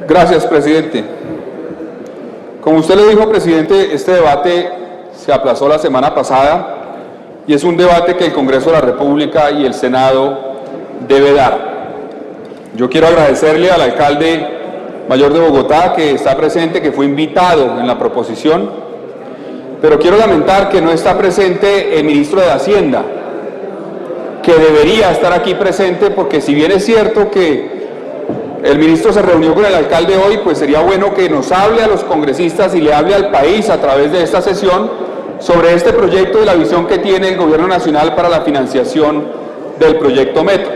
Gracias, presidente. Como usted le dijo, presidente, este debate se aplazó la semana pasada y es un debate que el Congreso de la República y el Senado debe dar. Yo quiero agradecerle al alcalde mayor de Bogotá que está presente, que fue invitado en la proposición, pero quiero lamentar que no está presente el ministro de Hacienda, que debería estar aquí presente, porque si bien es cierto que el ministro se reunió con el alcalde hoy, pues sería bueno que nos hable a los congresistas y le hable al país a través de esta sesión sobre este proyecto y la visión que tiene el Gobierno Nacional para la financiación del proyecto Metro.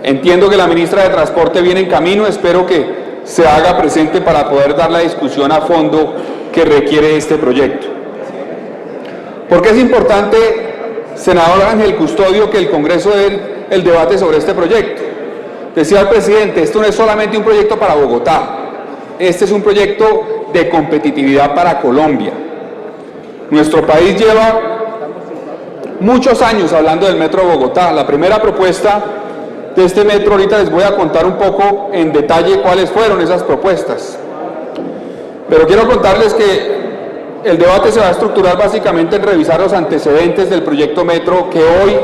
Entiendo que la ministra de Transporte viene en camino, espero que se haga presente para poder dar la discusión a fondo que requiere este proyecto. ¿Por qué es importante, senador Ángel Custodio, que el Congreso dé el debate sobre este proyecto? Decía el presidente, esto no es solamente un proyecto para Bogotá, este es un proyecto de competitividad para Colombia. Nuestro país lleva muchos años hablando del Metro de Bogotá. La primera propuesta de este metro, ahorita les voy a contar un poco en detalle cuáles fueron esas propuestas. Pero quiero contarles que el debate se va a estructurar básicamente en revisar los antecedentes del proyecto Metro, que hoy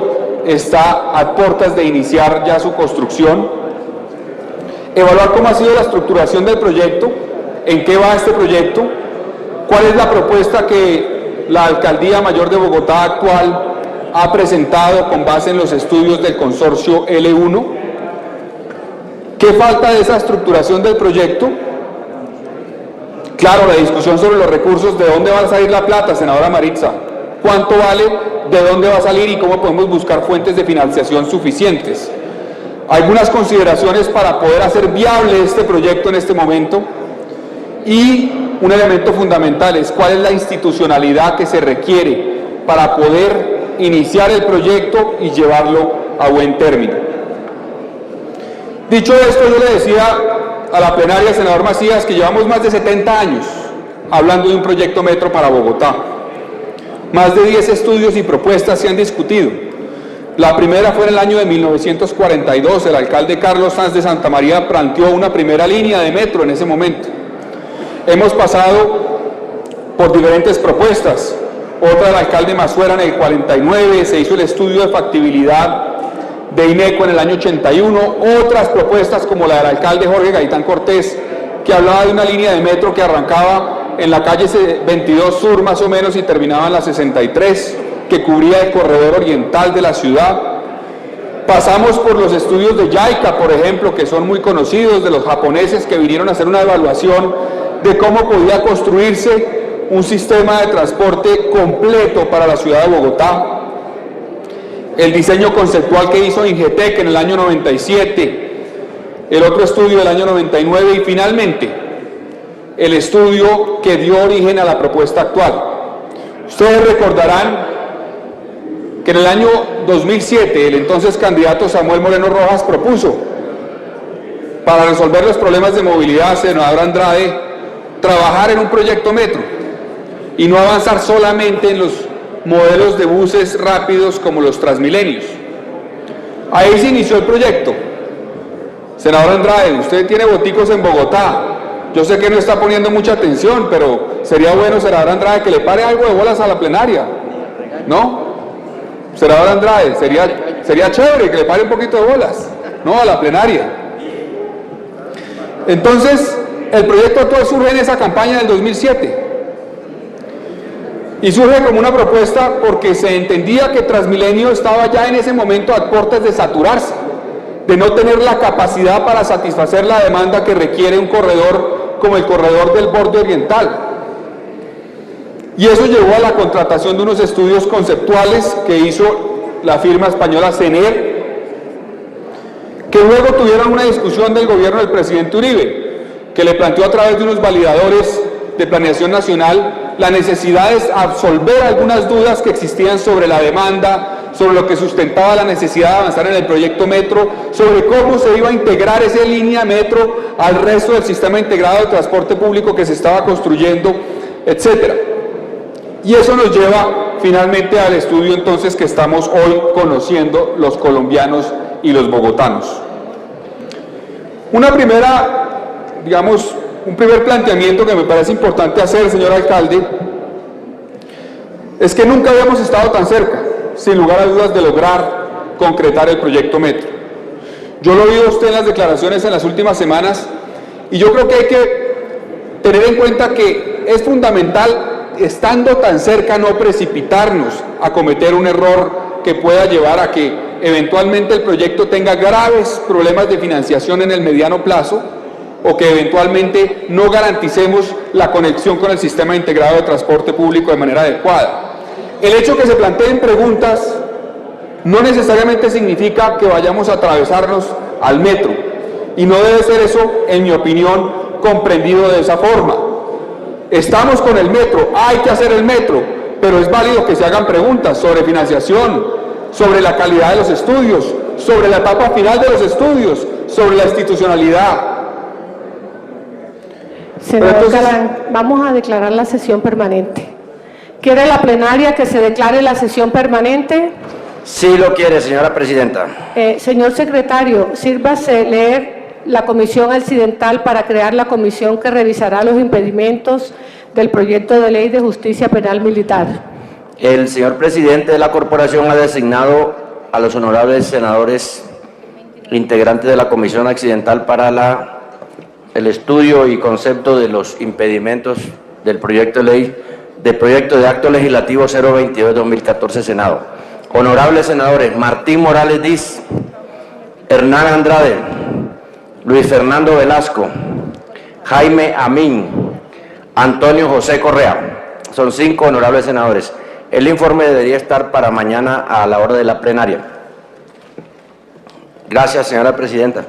está a puertas de iniciar ya su construcción, evaluar cómo ha sido la estructuración del proyecto, en qué va este proyecto, cuál es la propuesta que la Alcaldía Mayor de Bogotá actual ha presentado con base en los estudios del consorcio L1, qué falta de esa estructuración del proyecto. Claro, la discusión sobre los recursos, de dónde va a salir la plata, senadora Maritza, cuánto vale, de dónde va a salir y cómo podemos buscar fuentes de financiación suficientes. Algunas consideraciones para poder hacer viable este proyecto en este momento, y un elemento fundamental es cuál es la institucionalidad que se requiere para poder iniciar el proyecto y llevarlo a buen término. Dicho esto, yo le decía a la plenaria, senador Macías, que llevamos más de 70 años hablando de un proyecto Metro para Bogotá. Más de 10 estudios y propuestas se han discutido. La primera fue en el año de 1942, el alcalde Carlos Sanz de Santa María planteó una primera línea de metro en ese momento. Hemos pasado por diferentes propuestas, otra del alcalde Mazuera en el 49, se hizo el estudio de factibilidad de INECO en el año 81, otras propuestas como la del alcalde Jorge Gaitán Cortés, que hablaba de una línea de metro que arrancaba en la calle 22 Sur más o menos y terminaba en la 63, que cubría el corredor oriental de la ciudad. Pasamos por los estudios de JICA, por ejemplo, que son muy conocidos, de los japoneses que vinieron a hacer una evaluación de cómo podía construirse un sistema de transporte completo para la ciudad de Bogotá. El diseño conceptual que hizo Ingetec en el año 97, el otro estudio del año 99 y finalmente el estudio que dio origen a la propuesta actual. Ustedes recordarán que en el año 2007 el entonces candidato Samuel Moreno Rojas propuso, para resolver los problemas de movilidad, senador Andrade, trabajar en un proyecto Metro y no avanzar solamente en los modelos de buses rápidos como los Transmilenios. Ahí se inició el proyecto. Senador Andrade, usted tiene boticos en Bogotá, yo sé que no está poniendo mucha atención, pero sería bueno, senador Andrade, que le pare algo de bolas a la plenaria, ¿no? Senador Andrade, sería chévere que le pare un poquito de bolas, ¿no?, a la plenaria. Entonces, el proyecto actual surge en esa campaña del 2007 y surge como una propuesta porque se entendía que Transmilenio estaba ya en ese momento a puertas de saturarse, de no tener la capacidad para satisfacer la demanda que requiere un corredor como el corredor del borde oriental. Y eso llevó a la contratación de unos estudios conceptuales que hizo la firma española CENER, que luego tuvieron una discusión del gobierno del presidente Uribe, que le planteó a través de unos validadores de planeación nacional la necesidad de absolver algunas dudas que existían sobre la demanda, sobre lo que sustentaba la necesidad de avanzar en el proyecto Metro, sobre cómo se iba a integrar esa línea Metro al resto del sistema integrado de transporte público que se estaba construyendo, etcétera. Y eso nos lleva finalmente al estudio entonces que estamos hoy conociendo los colombianos y los bogotanos. Una primera digamos, un primer planteamiento que me parece importante hacer, señor alcalde, es que nunca habíamos estado tan cerca, sin lugar a dudas, de lograr concretar el proyecto Metro. Yo lo he oído a usted en las declaraciones en las últimas semanas y yo creo que hay que tener en cuenta que es fundamental, estando tan cerca, no precipitarnos a cometer un error que pueda llevar a que eventualmente el proyecto tenga graves problemas de financiación en el mediano plazo o que eventualmente no garanticemos la conexión con el sistema integrado de transporte público de manera adecuada. El hecho que se planteen preguntas no necesariamente significa que vayamos a atravesarnos al metro, y no debe ser eso, en mi opinión, comprendido de esa forma. Estamos con el metro, hay que hacer el metro, pero es válido que se hagan preguntas sobre financiación, sobre la calidad de los estudios, sobre la etapa final de los estudios, sobre la institucionalidad. Senador Galán, vamos a declarar la sesión permanente. ¿Quiere la plenaria que se declare la sesión permanente? Sí lo quiere, señora presidenta. Señor secretario, sírvase leer la comisión accidental para crear la comisión que revisará los impedimentos del proyecto de ley de justicia penal militar. El señor presidente de la corporación ha designado a los honorables senadores integrantes de la comisión accidental para el estudio y concepto de los impedimentos del proyecto de acto legislativo 022-2014 Senado. Honorables senadores Martín Morales Diz, Hernán Andrade, Luis Fernando Velasco, Jaime Amín, Antonio José Correa. Son 5 honorables senadores. El informe debería estar para mañana a la hora de la plenaria. Gracias, señora presidenta.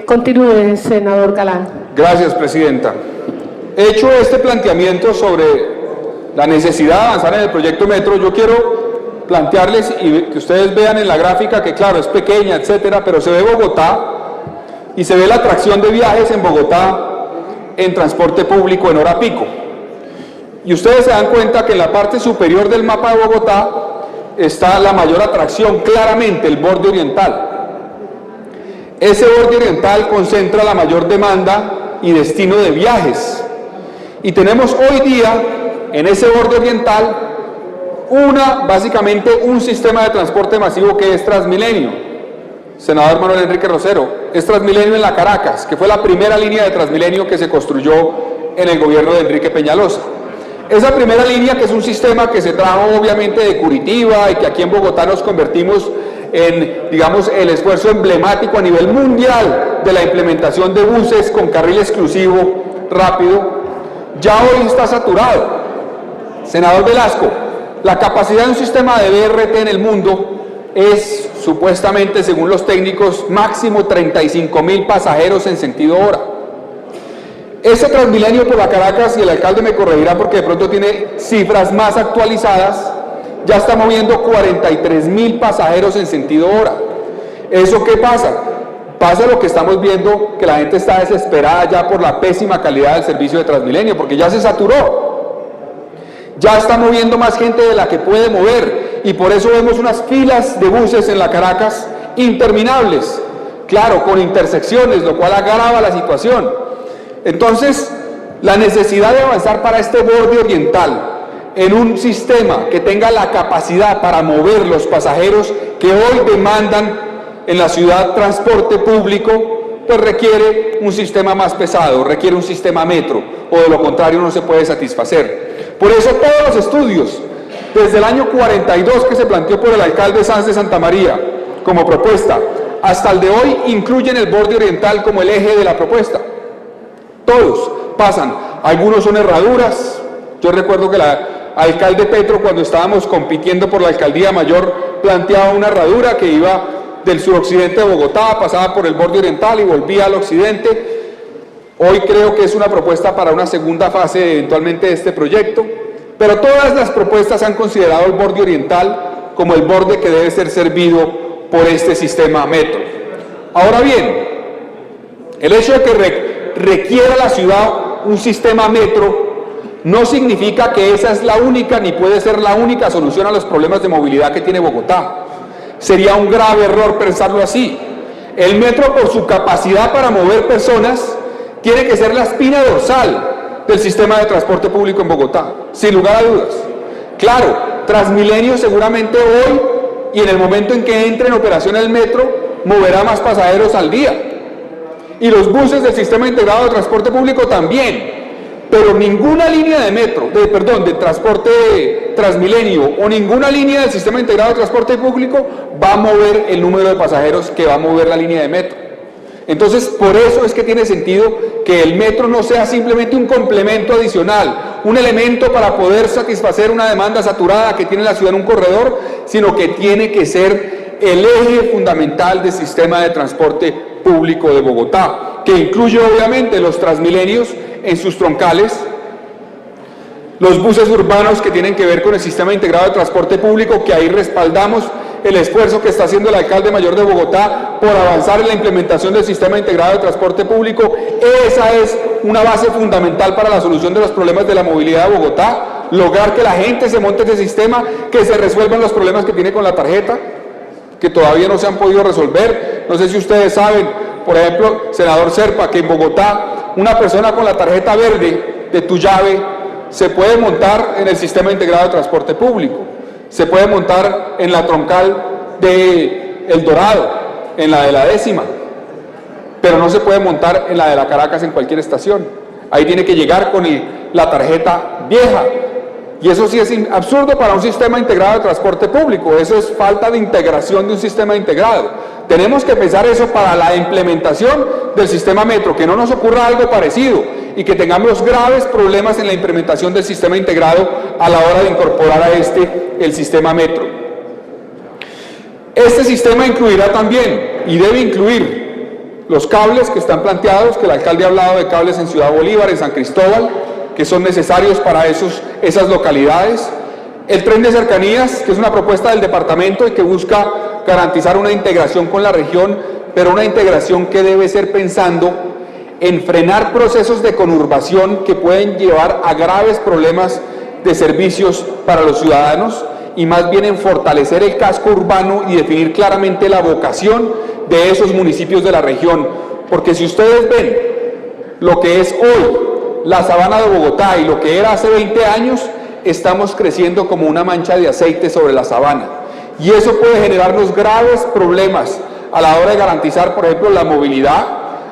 Continúe, senador Galán. Gracias, presidenta. Hecho este planteamiento sobre la necesidad de avanzar en el proyecto Metro, yo quiero plantearles y que ustedes vean en la gráfica que, claro, es pequeña, etcétera, pero se ve Bogotá y se ve la atracción de viajes en Bogotá en transporte público en hora pico. Y ustedes se dan cuenta que en la parte superior del mapa de Bogotá está la mayor atracción, claramente el borde oriental. Ese borde oriental concentra la mayor demanda y destino de viajes. Y tenemos hoy día, en ese borde oriental, básicamente un sistema de transporte masivo que es Transmilenio. Senador Manuel Enrique Rosero, es Transmilenio en la Caracas, que fue la primera línea de Transmilenio que se construyó en el gobierno de Enrique Peñalosa. Esa primera línea, que es un sistema que se trajo obviamente de Curitiba y que aquí en Bogotá nos convertimos en, digamos, el esfuerzo emblemático a nivel mundial de la implementación de buses con carril exclusivo rápido, ya hoy está saturado. Senador Velasco, la capacidad de un sistema de BRT en el mundo es supuestamente, según los técnicos, máximo 35.000 pasajeros en sentido hora. Ese Transmilenio por la Caracas, y el alcalde me corregirá porque de pronto tiene cifras más actualizadas, ya está moviendo 43.000 pasajeros en sentido hora. ¿Eso qué pasa? Pasa lo que estamos viendo, que la gente está desesperada ya por la pésima calidad del servicio de Transmilenio, porque ya se saturó. Ya está moviendo más gente de la que puede mover, y por eso vemos unas filas de buses en la Caracas interminables, claro, con intersecciones, lo cual agrava la situación. Entonces, la necesidad de avanzar para este borde oriental en un sistema que tenga la capacidad para mover los pasajeros que hoy demandan en la ciudad transporte público, pues requiere un sistema más pesado, requiere un sistema metro, o de lo contrario no se puede satisfacer. Por eso todos los estudios, desde el año 42 que se planteó por el alcalde Sanz de Santa María como propuesta, hasta el de hoy, incluyen el borde oriental como el eje de la propuesta. Todos pasan, algunos son herraduras. Yo recuerdo que el alcalde Petro, cuando estábamos compitiendo por la alcaldía mayor, planteaba una herradura que iba del suroccidente de Bogotá, pasaba por el borde oriental y volvía al occidente. Hoy creo que es una propuesta para una segunda fase eventualmente de este proyecto, pero todas las propuestas han considerado el borde oriental como el borde que debe ser servido por este sistema metro. Ahora bien, el hecho de que requiera la ciudad un sistema metro no significa que esa es la única ni puede ser la única solución a los problemas de movilidad que tiene Bogotá. Sería un grave error pensarlo así. El metro, por su capacidad para mover personas, tiene que ser la espina dorsal del sistema de transporte público en Bogotá, sin lugar a dudas. Claro, Transmilenio seguramente hoy y en el momento en que entre en operación el metro, moverá más pasajeros al día. Y los buses del sistema integrado de transporte público también. Pero ninguna línea de metro, de transporte Transmilenio o ninguna línea del sistema integrado de transporte público va a mover el número de pasajeros que va a mover la línea de metro. Entonces, por eso es que tiene sentido que el metro no sea simplemente un complemento adicional, un elemento para poder satisfacer una demanda saturada que tiene la ciudad en un corredor, sino que tiene que ser el eje fundamental del sistema de transporte público de Bogotá, que incluye obviamente los Transmilenios en sus troncales, los buses urbanos que tienen que ver con el sistema integrado de transporte público, que ahí respaldamos el esfuerzo que está haciendo el alcalde mayor de Bogotá por avanzar en la implementación del sistema integrado de transporte público. Esa es una base fundamental para la solución de los problemas de la movilidad de Bogotá, lograr que la gente se monte ese sistema, que se resuelvan los problemas que tiene con la tarjeta, que todavía no se han podido resolver. No sé si ustedes saben, por ejemplo, senador Serpa, que en Bogotá una persona con la tarjeta verde de Tu Llave se puede montar en el sistema integrado de transporte público, se puede montar en la troncal de El Dorado, en la de la 10ª, pero no se puede montar en la de la Caracas en cualquier estación. Ahí tiene que llegar con la tarjeta vieja. Y eso sí es absurdo para un sistema integrado de transporte público, eso es falta de integración de un sistema integrado. Tenemos que pensar eso para la implementación del sistema metro, que no nos ocurra algo parecido y que tengamos graves problemas en la implementación del sistema integrado a la hora de incorporar a el sistema metro. Este sistema incluirá también, y debe incluir, los cables que están planteados, que el alcalde ha hablado de cables en Ciudad Bolívar, en San Cristóbal, que son necesarios para esas localidades. El tren de cercanías, que es una propuesta del departamento y que busca garantizar una integración con la región, pero una integración que debe ser pensando en frenar procesos de conurbación que pueden llevar a graves problemas de servicios para los ciudadanos, y más bien en fortalecer el casco urbano y definir claramente la vocación de esos municipios de la región. Porque si ustedes ven lo que es hoy la sabana de Bogotá y lo que era hace 20 años, estamos creciendo como una mancha de aceite sobre la sabana. Y eso puede generarnos graves problemas a la hora de garantizar, por ejemplo, la movilidad,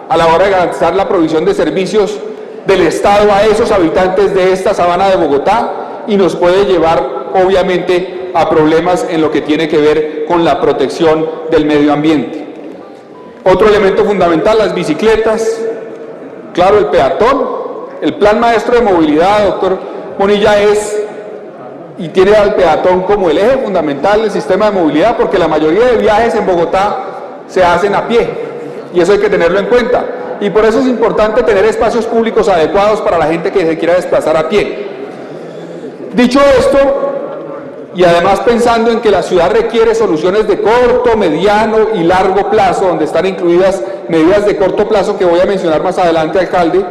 a la hora de garantizar la provisión de servicios del Estado a esos habitantes de esta sabana de Bogotá, y nos puede llevar, obviamente, a problemas en lo que tiene que ver con la protección del medio ambiente. Otro elemento fundamental, las bicicletas, claro, el peatón. El plan maestro de movilidad, doctor Bonilla, y tiene al peatón como el eje fundamental del sistema de movilidad, porque la mayoría de viajes en Bogotá se hacen a pie, y eso hay que tenerlo en cuenta. Y por eso es importante tener espacios públicos adecuados para la gente que se quiera desplazar a pie. Dicho esto, y además pensando en que la ciudad requiere soluciones de corto, mediano y largo plazo, donde están incluidas medidas de corto plazo que voy a mencionar más adelante, alcalde,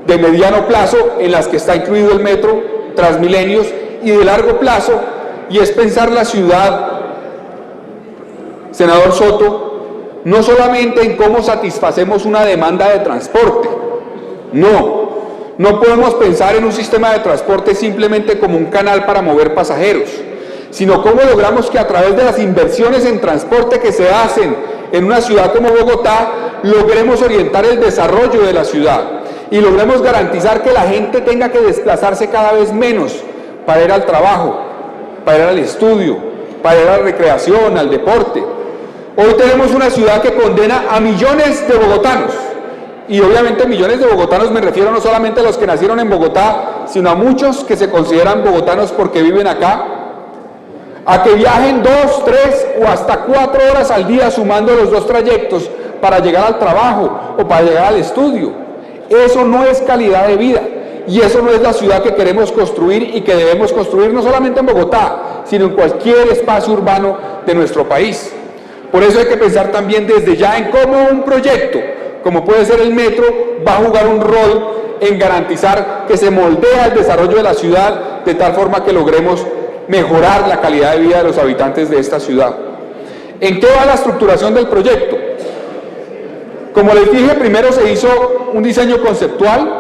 de mediano plazo en las que está incluido el metro, Transmilenios, y de largo plazo, y es pensar la ciudad, senador Soto, no solamente en cómo satisfacemos una demanda de transporte. No podemos pensar en un sistema de transporte simplemente como un canal para mover pasajeros, sino cómo logramos que a través de las inversiones en transporte que se hacen en una ciudad como Bogotá, logremos orientar el desarrollo de la ciudad y logremos garantizar que la gente tenga que desplazarse cada vez menos para ir al trabajo, para ir al estudio, para ir a la recreación, al deporte. Hoy tenemos una ciudad que condena a millones de bogotanos, y obviamente millones de bogotanos me refiero no solamente a los que nacieron en Bogotá, sino a muchos que se consideran bogotanos porque viven acá, a que viajen 2, 3 o hasta 4 horas al día sumando los 2 trayectos para llegar al trabajo o para llegar al estudio. Eso no es calidad de vida, y eso no es la ciudad que queremos construir y que debemos construir no solamente en Bogotá, sino en cualquier espacio urbano de nuestro país. Por eso hay que pensar también desde ya en cómo un proyecto, como puede ser el metro, va a jugar un rol en garantizar que se moldea el desarrollo de la ciudad de tal forma que logremos mejorar la calidad de vida de los habitantes de esta ciudad. ¿En qué va la estructuración del proyecto? Como les dije, primero se hizo un diseño conceptual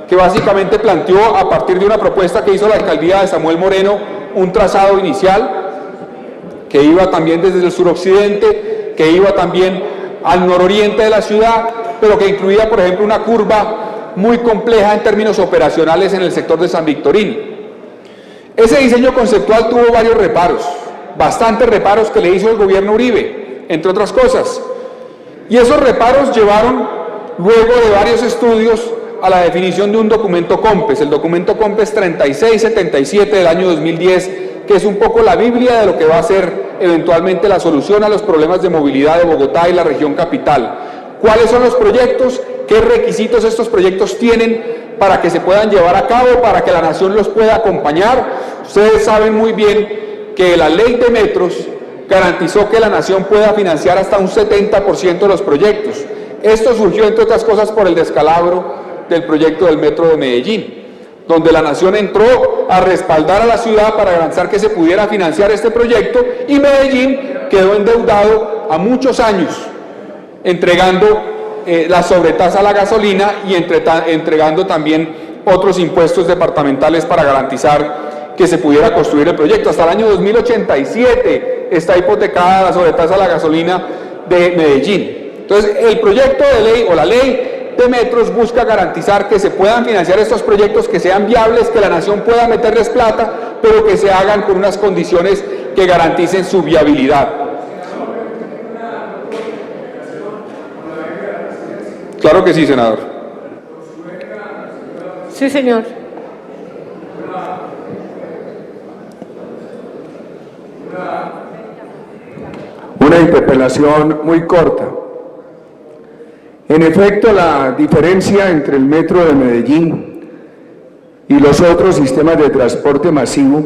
que básicamente planteó, a partir de una propuesta que hizo la alcaldía de Samuel Moreno, un trazado inicial que iba también desde el suroccidente, que iba también al nororiente de la ciudad, pero que incluía, por ejemplo, una curva muy compleja en términos operacionales en el sector de San Victorino. Ese diseño conceptual tuvo varios reparos, bastantes reparos que le hizo el gobierno Uribe, entre otras cosas. Y esos reparos llevaron, luego de varios estudios, a la definición de un documento COMPES, el documento COMPES 3677 del año 2010, que es un poco la Biblia de lo que va a ser eventualmente la solución a los problemas de movilidad de Bogotá y la región capital. ¿Cuáles son los proyectos? ¿Qué requisitos estos proyectos tienen para que se puedan llevar a cabo, para que la nación los pueda acompañar? Ustedes saben muy bien que la ley de metros garantizó que la nación pueda financiar hasta un 70% de los proyectos. Esto surgió, entre otras cosas, por el descalabro del proyecto del Metro de Medellín, donde la nación entró a respaldar a la ciudad para garantizar que se pudiera financiar este proyecto, y Medellín quedó endeudado a muchos años, entregando la sobretasa a la gasolina y entregando también otros impuestos departamentales para garantizar que se pudiera construir el proyecto. Hasta el año 2087 está hipotecada la sobretasa a la gasolina de Medellín. Entonces, el proyecto de ley o la ley de metros busca garantizar que se puedan financiar estos proyectos, que sean viables, que la nación pueda meterles plata, pero que se hagan con unas condiciones que garanticen su viabilidad. Claro que sí, senador. Sí, señor. Una interpelación muy corta. En efecto, la diferencia entre el Metro de Medellín y los otros sistemas de transporte masivo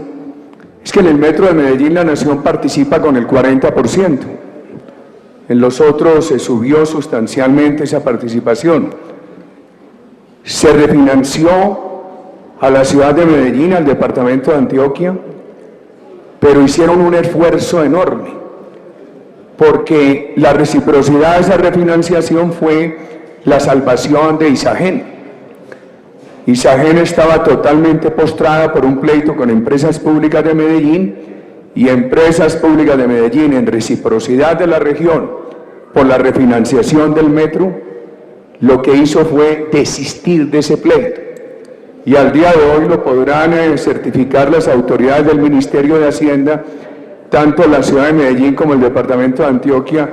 es que en el Metro de Medellín la nación participa con el 40%. En los otros se subió sustancialmente esa participación. Se refinanció a la ciudad de Medellín, al departamento de Antioquia, pero hicieron un esfuerzo enorme, porque la reciprocidad de esa refinanciación fue la salvación de Isagen. Isagen estaba totalmente postrada por un pleito con Empresas Públicas de Medellín, y Empresas Públicas de Medellín, en reciprocidad de la región por la refinanciación del metro, lo que hizo fue desistir de ese pleito. Y al día de hoy lo podrán certificar las autoridades del Ministerio de Hacienda. Tanto la ciudad de Medellín como el departamento de Antioquia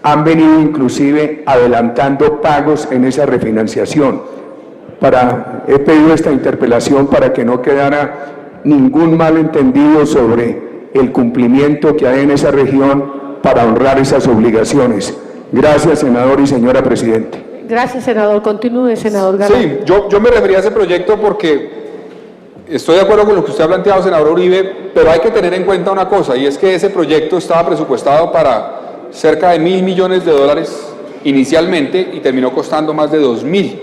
han venido inclusive adelantando pagos en esa refinanciación. He pedido esta interpelación para que no quedara ningún malentendido sobre el cumplimiento que hay en esa región para honrar esas obligaciones. Gracias, senador y señora presidente. Gracias, senador. Continúe, senador Galán. Sí, yo me refería a ese proyecto porque estoy de acuerdo con lo que usted ha planteado, senador Uribe, pero hay que tener en cuenta una cosa, y es que ese proyecto estaba presupuestado para cerca de $1.000 millones inicialmente y terminó costando más de 2.000.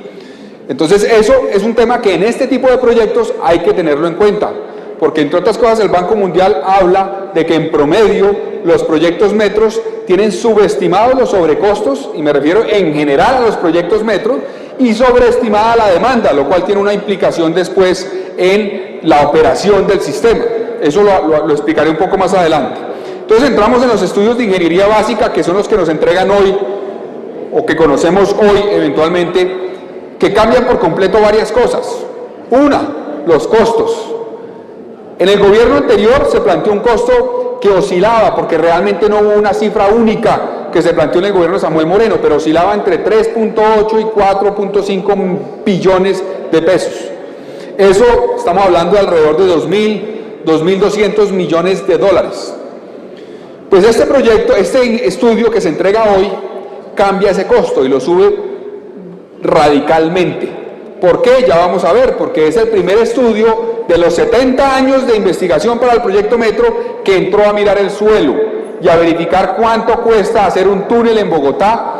Entonces, eso es un tema que en este tipo de proyectos hay que tenerlo en cuenta, porque entre otras cosas el Banco Mundial habla de que en promedio los proyectos metros tienen subestimados los sobrecostos, y me refiero en general a los proyectos metros, y sobreestimada la demanda, lo cual tiene una implicación después en la operación del sistema. Eso lo explicaré un poco más adelante. Entonces entramos en los estudios de ingeniería básica, que son los que nos entregan hoy, o que conocemos hoy eventualmente, que cambian por completo varias cosas. Una, los costos. En el gobierno anterior se planteó un costo que oscilaba, porque realmente no hubo una cifra única que se planteó en el gobierno de Samuel Moreno, pero oscilaba entre 3.8 y 4.5 billones de pesos. Eso estamos hablando de alrededor de 2.200 millones de dólares. Pues este proyecto, este estudio que se entrega hoy, cambia ese costo y lo sube radicalmente. ¿Por qué? Ya vamos a ver, porque es el primer estudio de los 70 años de investigación para el proyecto Metro que entró a mirar el suelo y a verificar cuánto cuesta hacer un túnel en Bogotá,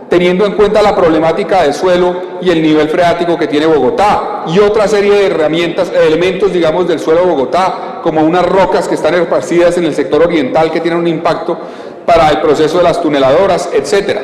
teniendo en cuenta la problemática del suelo y el nivel freático que tiene Bogotá, y otra serie de elementos, digamos, del suelo de Bogotá, como unas rocas que están esparcidas en el sector oriental que tienen un impacto para el proceso de las tuneladoras, etcétera.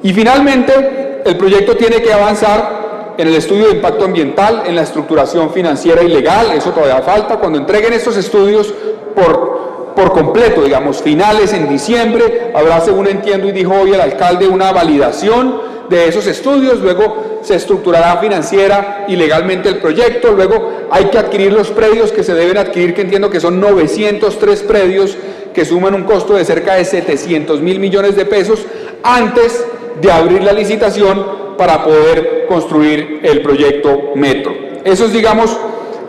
Y finalmente, el proyecto tiene que avanzar en el estudio de impacto ambiental, en la estructuración financiera y legal, eso todavía falta. Cuando entreguen estos estudios por completo, digamos, finales en diciembre, habrá, según entiendo y dijo hoy el alcalde, una validación de esos estudios, luego se estructurará financiera y legalmente el proyecto, luego hay que adquirir los predios que se deben adquirir, que entiendo que son 903 predios, que suman un costo de cerca de 700.000 millones de pesos, antes de abrir la licitación para poder construir el proyecto Metro. Eso es, digamos,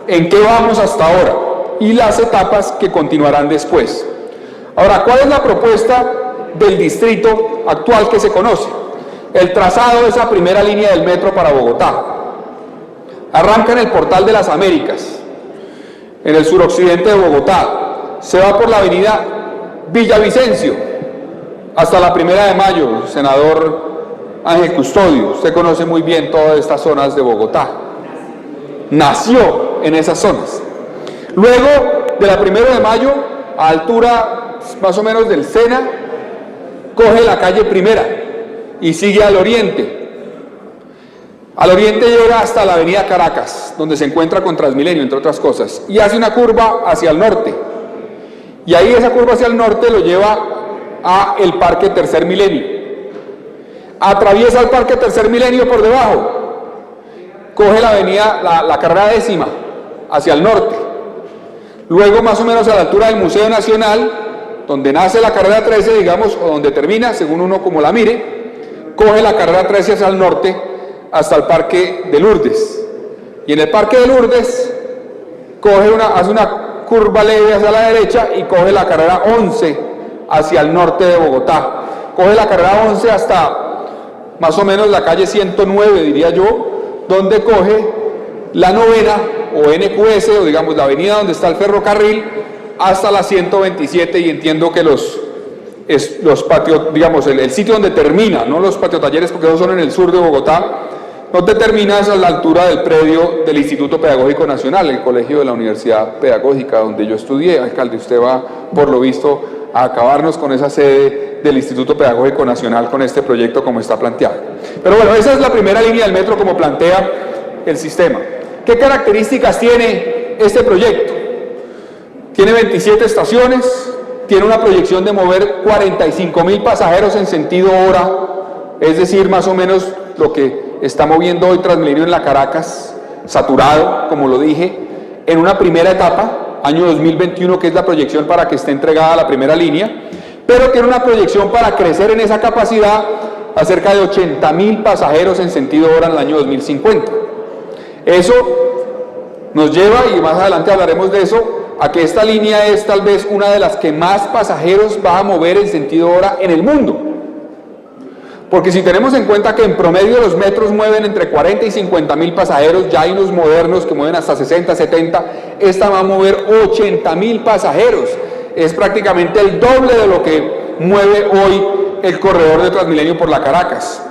en qué vamos hasta ahora y las etapas que continuarán después. Ahora, ¿cuál es la propuesta del distrito actual que se conoce? El trazado de esa primera línea del metro para Bogotá. Arranca en el Portal de las Américas, en el suroccidente de Bogotá. Se va por la avenida Villavicencio hasta la 1 de Mayo, senador Ángel Custodio. Usted conoce muy bien todas estas zonas de Bogotá. Nació en esas zonas. Luego de la 1 de Mayo, a altura más o menos del Sena, coge la calle Primera y sigue al oriente. Al oriente llega hasta la avenida Caracas, donde se encuentra con Transmilenio, entre otras cosas, y hace una curva hacia el norte. Y ahí esa curva hacia el norte lo lleva a el Parque Tercer Milenio. Atraviesa el Parque Tercer Milenio por debajo, coge la avenida, la carrera 10ª hacia el norte. Luego, más o menos a la altura del Museo Nacional, donde nace la carrera 13, digamos, o donde termina, según uno como la mire, coge la carrera 13 hacia el norte hasta el Parque de Lourdes. Y en el Parque de Lourdes hace una curva leve hacia la derecha y coge la carrera 11 hacia el norte de Bogotá. Coge la carrera 11 hasta más o menos la calle 109, diría yo, donde coge la 9ª o NQS, o digamos la avenida donde está el ferrocarril, hasta la 127, y entiendo que los patios, digamos, el sitio donde termina, no los patiotalleres, porque esos son en el sur de Bogotá, donde termina es a la altura del predio del Instituto Pedagógico Nacional, el colegio de la Universidad Pedagógica donde yo estudié. Alcalde, usted va, por lo visto, a acabarnos con esa sede del Instituto Pedagógico Nacional con este proyecto como está planteado. Pero bueno, esa es la primera línea del metro como plantea el sistema. ¿Qué características tiene este proyecto? Tiene 27 estaciones, tiene una proyección de mover 45.000 pasajeros en sentido hora, es decir, más o menos lo que está moviendo hoy Transmilenio en la Caracas, saturado, como lo dije, en una primera etapa, año 2021, que es la proyección para que esté entregada la primera línea, pero tiene una proyección para crecer en esa capacidad a cerca de 80.000 pasajeros en sentido hora en el año 2050. Eso nos lleva, y más adelante hablaremos de eso, a que esta línea es tal vez una de las que más pasajeros va a mover en sentido hora en el mundo. Porque si tenemos en cuenta que en promedio los metros mueven entre 40 y 50.000 pasajeros, ya hay unos modernos que mueven hasta 60, 70, esta va a mover 80.000 pasajeros. Es prácticamente el doble de lo que mueve hoy el corredor de Transmilenio por la Caracas.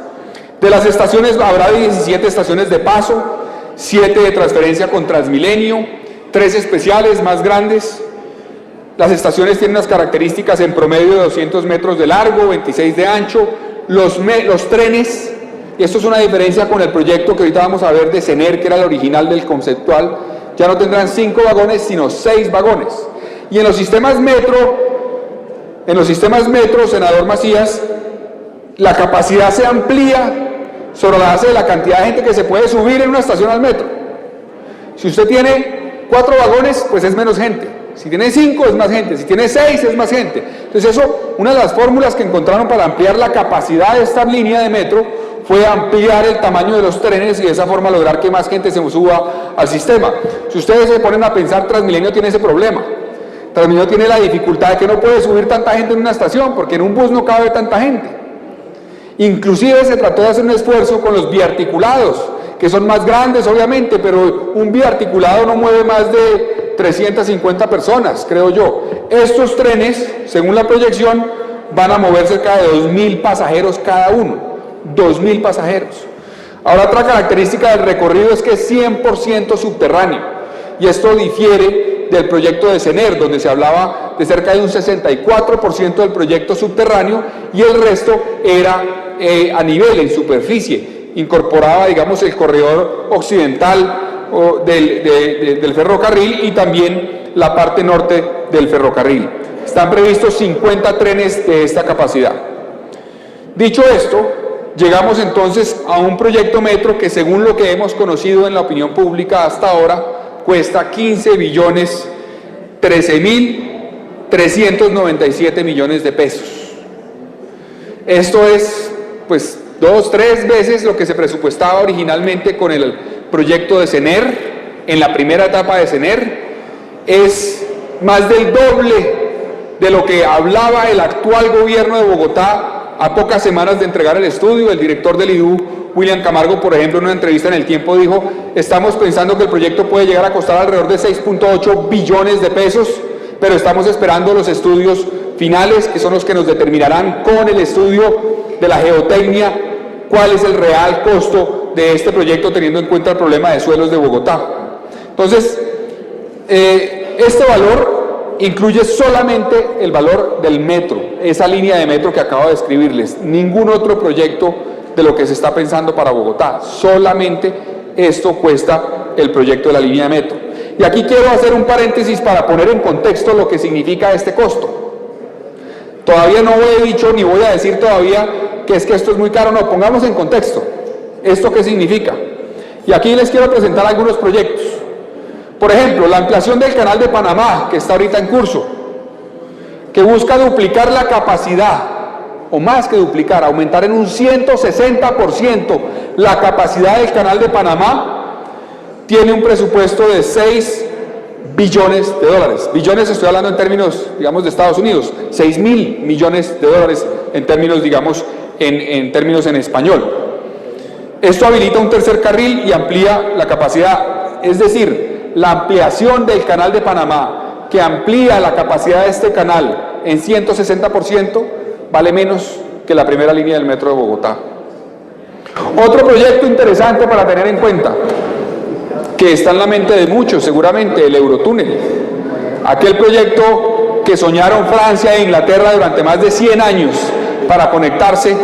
De las estaciones habrá 17 estaciones de paso, 7 de transferencia con Transmilenio, 3 especiales más grandes. Las estaciones tienen unas características en promedio de 200 metros de largo, 26 de ancho. Los trenes, y esto es una diferencia con el proyecto que ahorita vamos a ver de CENER, que era el original del conceptual, ya no tendrán 5 vagones, sino 6 vagones. Y en los sistemas metro, senador Macías, la capacidad se amplía sobre la base de la cantidad de gente que se puede subir en una estación al metro. Si usted tiene 4 vagones, pues es menos gente. Si tiene 5 es más gente, si tiene 6 es más gente. Entonces eso, una de las fórmulas que encontraron para ampliar la capacidad de esta línea de metro fue ampliar el tamaño de los trenes y de esa forma lograr que más gente se suba al sistema. Si ustedes se ponen a pensar, Transmilenio tiene ese problema. Transmilenio tiene la dificultad de que no puede subir tanta gente en una estación, porque en un bus no cabe tanta gente. Inclusive se trató de hacer un esfuerzo con los biarticulados, que son más grandes obviamente, pero un biarticulado no mueve más de 350 personas, creo yo. Estos trenes, según la proyección, van a mover cerca de 2.000 pasajeros cada uno, 2.000 pasajeros. Ahora, otra característica del recorrido es que es 100% subterráneo, y esto difiere del proyecto de CENER, donde se hablaba de cerca de un 64% del proyecto subterráneo, y el resto era a nivel, en superficie, incorporaba, digamos, el corredor occidental del ferrocarril y también la parte norte del ferrocarril. Están previstos 50 trenes de esta capacidad. Dicho esto, llegamos entonces a un proyecto metro que, según lo que hemos conocido en la opinión pública hasta ahora, cuesta 15.013.397 millones de pesos. Esto es, pues, 2-3 veces lo que se presupuestaba originalmente con el proyecto de CENER, en la primera etapa de CENER. Es más del doble de lo que hablaba el actual gobierno de Bogotá a pocas semanas de entregar el estudio. El director del IDU, William Camargo, por ejemplo, en una entrevista en El Tiempo dijo: estamos pensando que el proyecto puede llegar a costar alrededor de 6.8 billones de pesos, pero estamos esperando los estudios finales, que son los que nos determinarán con el estudio de la geotecnia cuál es el real costo de este proyecto, teniendo en cuenta el problema de suelos de Bogotá. Entonces, este valor incluye solamente el valor del metro, esa línea de metro que acabo de describirles, ningún otro proyecto de lo que se está pensando para Bogotá, solamente esto cuesta el proyecto de la línea de metro. Y aquí quiero hacer un paréntesis para poner en contexto lo que significa este costo. Todavía no he dicho ni voy a decir todavía que es que esto es muy caro, no, pongamos en contexto, ¿esto qué significa? Y aquí les quiero presentar algunos proyectos. Por ejemplo, la ampliación del Canal de Panamá, que está ahorita en curso, que busca duplicar la capacidad, o más que duplicar, aumentar en un 160% la capacidad del Canal de Panamá, tiene un presupuesto de 6 billones de dólares. Billones estoy hablando en términos, digamos, de Estados Unidos, 6.000 millones de dólares en términos, digamos, en términos en español. Esto habilita un tercer carril y amplía la capacidad, es decir, la ampliación del Canal de Panamá, que amplía la capacidad de este canal en 160%, vale menos que la primera línea del metro de Bogotá. Otro proyecto interesante para tener en cuenta, que está en la mente de muchos seguramente, el Eurotúnel. Aquel proyecto que soñaron Francia e Inglaterra durante más de 100 años para conectarse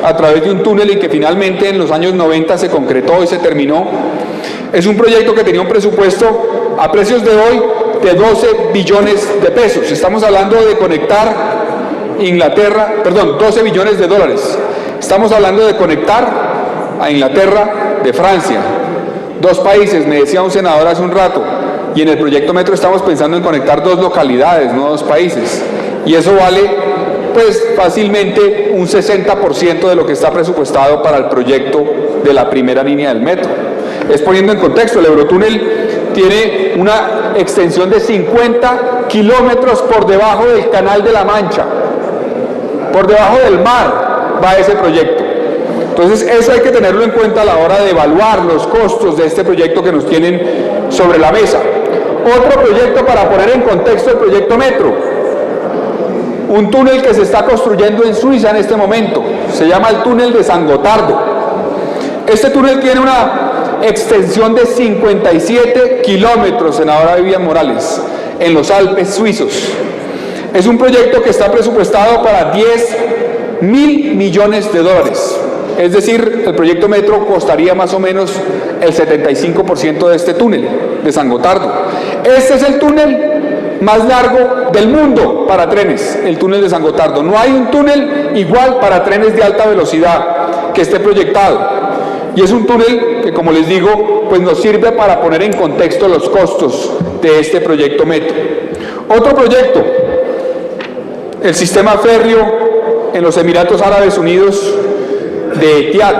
a través de un túnel y que finalmente en los años 90 se concretó y se terminó. Es un proyecto que tenía un presupuesto a precios de hoy de 12 billones de pesos. Estamos hablando de conectar Inglaterra, perdón, 12 billones de dólares. Estamos hablando de conectar a Inglaterra de Francia. Dos países, me decía un senador hace un rato, y en el proyecto metro estamos pensando en conectar 2 localidades, no 2 países. Y eso vale, pues, fácilmente un 60% de lo que está presupuestado para el proyecto de la primera línea del metro. Es poniendo en contexto, el Eurotúnel tiene una extensión de 50 kilómetros por debajo del Canal de la Mancha. Por debajo del mar va ese proyecto. Entonces, eso hay que tenerlo en cuenta a la hora de evaluar los costos de este proyecto que nos tienen sobre la mesa. Otro proyecto para poner en contexto el proyecto metro. Un túnel que se está construyendo en Suiza en este momento. Se llama el túnel de San Gotardo. Este túnel tiene una extensión de 57 kilómetros, senadora Vivian Morales, en los Alpes suizos. Es un proyecto que está presupuestado para 10.000 millones de dólares. Es decir, el proyecto metro costaría más o menos el 75% de este túnel de San Gotardo. Este es el túnel más largo del mundo para trenes, el túnel de San Gotardo. No hay un túnel igual para trenes de alta velocidad que esté proyectado. Y es un túnel que, como les digo, pues nos sirve para poner en contexto los costos de este proyecto metro. Otro proyecto, el sistema férreo en los Emiratos Árabes Unidos de Etihad.